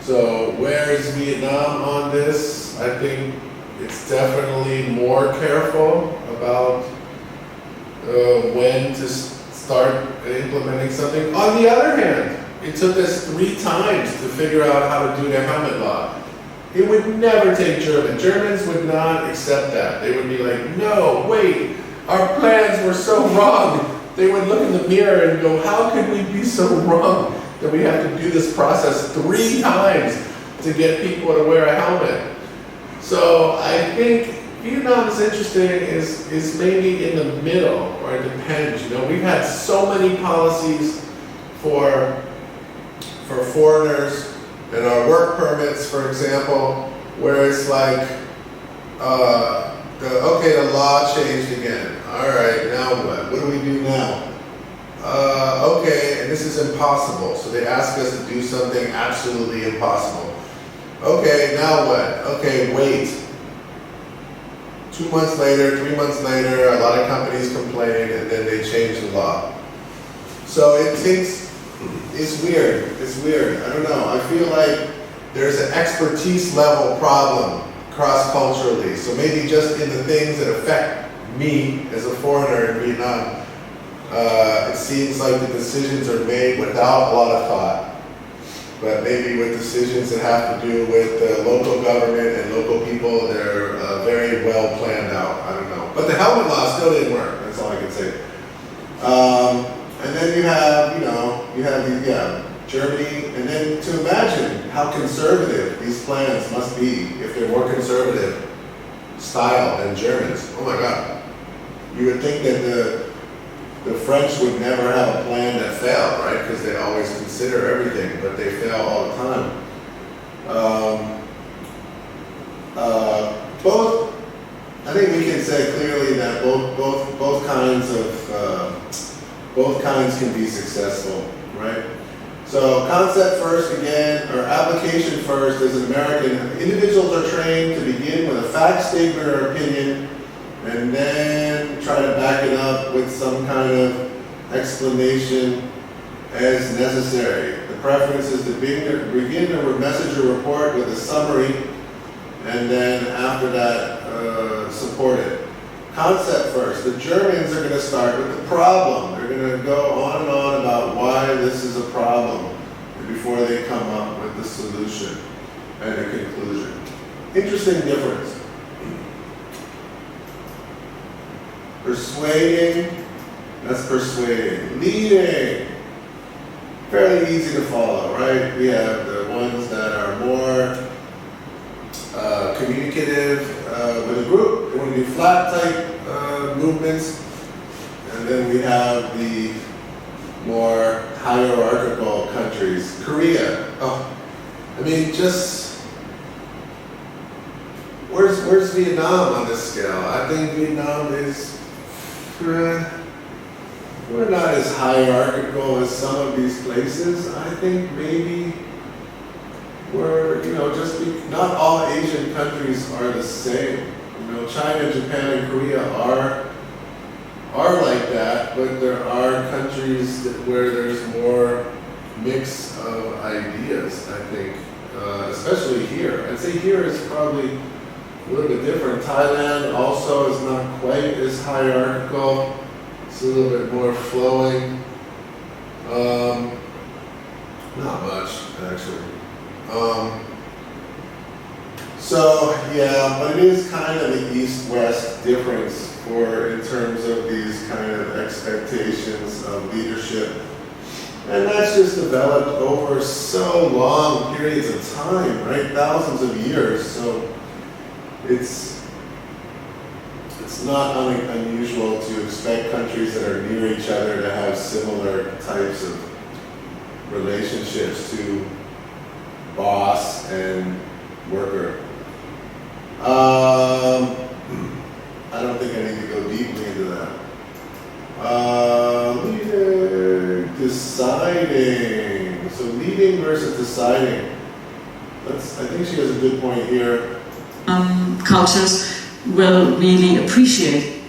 So where is Vietnam on this? I think it's definitely more careful about when to start implementing something. On the other hand, it took us 3 times to figure out how to do the helmet law. It would never take German. Germans would not accept that. They would be like, no, wait, our plans were so wrong. They would look in the mirror and go, how could we be so wrong that we have to do this process 3 times to get people to wear a helmet? So I think Vietnam is interesting, is maybe in the middle, or it depends. We've had so many policies for foreigners and our work permits, for example, where it's like, the law changed again. All right, now what? What do we do now? Okay, and this is impossible. So they ask us to do something absolutely impossible. Okay, now what? Okay, wait. 2 months later, 3 months later, a lot of companies complain, and then they change the law. So it's weird. It's weird. I don't know. I feel like there's an expertise level problem cross-culturally. So maybe just in the things that affect me as a foreigner in Vietnam, it seems like the decisions are made without a lot of thought. But maybe with decisions that have to do with the local government and local people, they're very well planned out. I don't know. But the helmet law still didn't work. That's all I can say. And then you have Germany, and then to imagine how conservative these plans must be if they're more conservative style than Germans. Oh my God. You would think that the French would never have a plan that failed, right? Because they always consider everything, but they fail all the time. I think we can say clearly that both kinds can be successful, right? So concept first again, or application first. As an American, individuals are trained to begin with a fact statement or opinion, and then try to back it up with some kind of explanation as necessary. The preference is to begin a message or report with a summary, and then after that, support it. Concept first. The Germans are going to start with the problem. They're going to go on and on about why this is a problem before they come up with the solution and a conclusion. Interesting difference. Persuading, that's persuading. Leading, fairly easy to follow, right? We have the ones that are communicative with a group. They want to do flat type movements. And then we have the more hierarchical countries. Korea. Oh, I mean, just where's Vietnam on this scale? I think Vietnam is we're not as hierarchical as some of these places. I think maybe we're, not all Asian countries are the same. China, Japan, and Korea are like that, but there are countries where there's more mix of ideas, I think, especially here. I'd say here is probably a little bit different. Thailand also is not quite as hierarchical. It's a little bit more flowing. Not much, actually. But it is kind of the East-West difference in terms of these kind of expectations of leadership. And that's just developed over so long periods of time, right? Thousands of years. So it's not unusual to expect countries that are near each other to have similar types of relationships to boss and worker. I don't think I need to go deeply into that. Leader, deciding. So leading versus deciding. I think she has a good point here. Cultures will really appreciate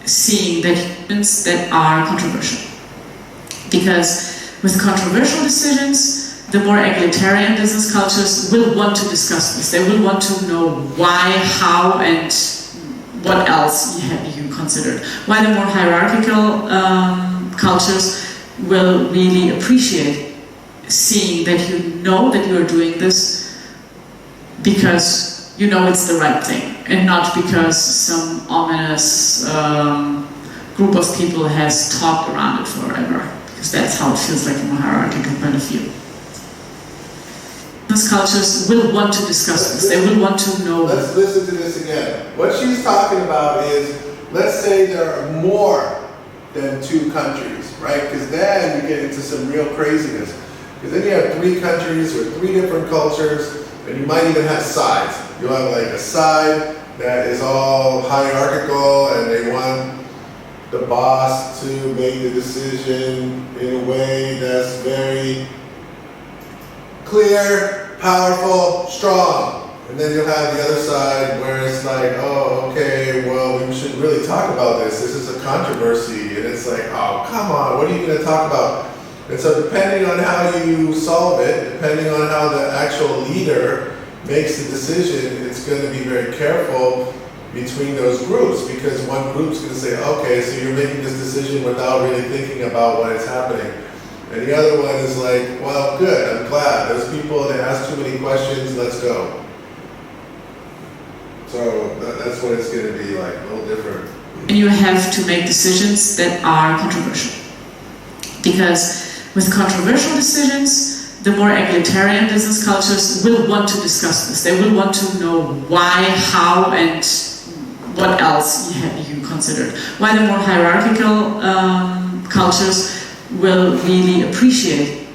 seeing that humans that are controversial. Because with controversial decisions, the more egalitarian business cultures will want to discuss this. They will want to know why, how, and what else have you considered. Why the more hierarchical cultures will really appreciate seeing that you know that you are doing this because you know it's the right thing, and not because some ominous group of people has talked around it forever, because that's how it feels like from a hierarchical point of view. Those cultures will want to discuss this. They will want to know. Let's listen to this again. What she's talking about is, let's say there are more than 2 countries, right? Because then you get into some real craziness. Because then you have 3 countries with 3 different cultures, and you might even have sides. You'll have like a side that is all hierarchical, and they want the boss to make the decision in a way that's very clear, powerful, strong. And then you'll have the other side where it's like, oh, okay, well, we should really talk about this. This is a controversy. And it's like, oh, come on, what are you going to talk about? And so depending on how you solve it, depending on how the actual leader makes the decision, it's going to be very careful between those groups, because one group's going to say, okay, so you're making this decision without really thinking about what is happening. And the other one is like, well, good, I'm glad. Those people that ask too many questions, let's go. So that's what it's going to be like, a little different. And you have to make decisions that are controversial. Because with controversial decisions, the more egalitarian business cultures will want to discuss this. They will want to know why, how, and what else have you considered. Why the more hierarchical cultures will really appreciate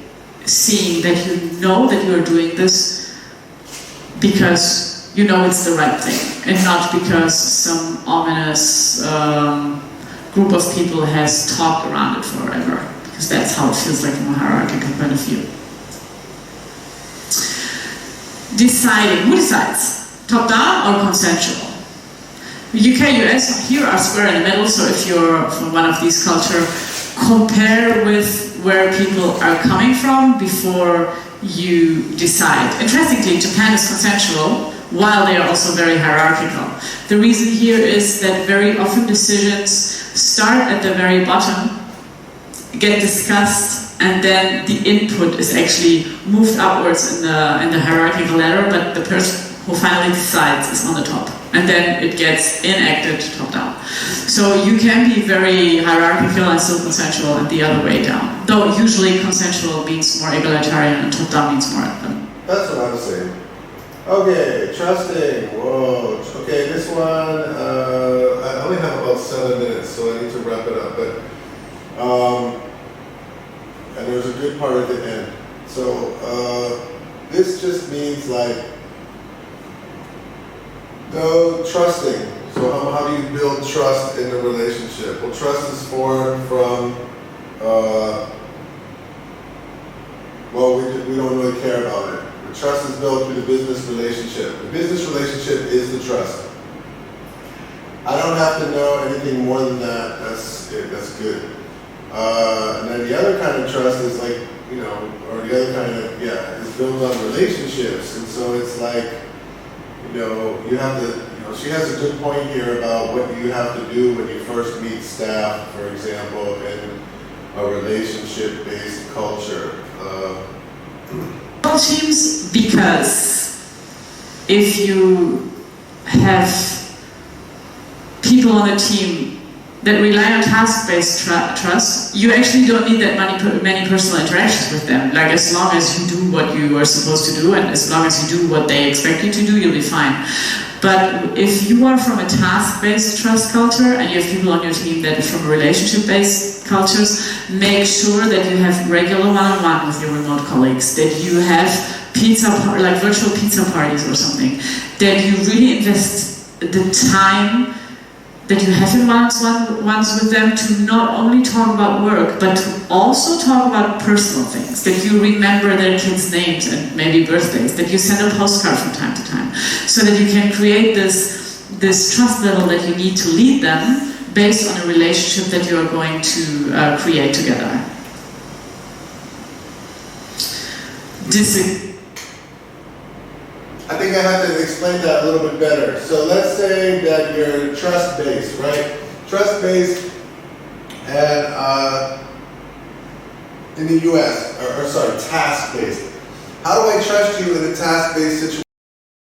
seeing that you know that you are doing this because you know it's the right thing, and not because some ominous group of people has talked around it forever, because that's how it feels like from a hierarchical point of view. Deciding. Who decides? Top-down or consensual? UK, US, here are square in the middle, so if you're from one of these cultures, compare with where people are coming from before you decide. Interestingly, Japan is consensual, while they are also very hierarchical. The reason here is that very often decisions start at the very bottom, get discussed, and then the input is actually moved upwards in the hierarchical ladder, but the person who finally decides is on the top. And then it gets enacted top down. So you can be very hierarchical and still consensual, and the other way down. Though usually consensual means more egalitarian and top down means more. That's what I was saying. Okay, trusting. Whoa. Okay, this one, I only have about 7 minutes, so I need to wrap it up. But, and there's a good part at the end. So, this just means like, trusting. So how do you build trust in a relationship? Well, trust is formed from, well, we don't really care about it. The trust is built through the business relationship. The business relationship is the trust. I don't have to know anything more than that. That's it. That's good. And then the other kind of trust is like, you know, or the other kind of, is built on relationships. And so it's like, you know, you have to, you know, she has a good point here about what you have to do when you first meet staff, for example, in a relationship-based culture. Teams, because if you have people on a team that rely on task-based trust, you actually don't need that many personal interactions with them. Like, as long as you do what you are supposed to do and as long as you do what they expect you to do, you'll be fine. But if you are from a task-based trust culture and you have people on your team that are from relationship-based cultures, make sure that you have regular one-on-one with your remote colleagues, that you have like virtual pizza parties or something, that you really invest the time that you have in one-on-ones with them to not only talk about work, but to also talk about personal things, that you remember their kids' names and maybe birthdays, that you send a postcard from time to time, so that you can create this trust level that you need to lead them based on a relationship that you are going to create together. I think I have to explain that a little bit better. So let's say that you're trust-based, right? Trust-based and in the US, or sorry, task-based. How do I trust you in a task-based situation?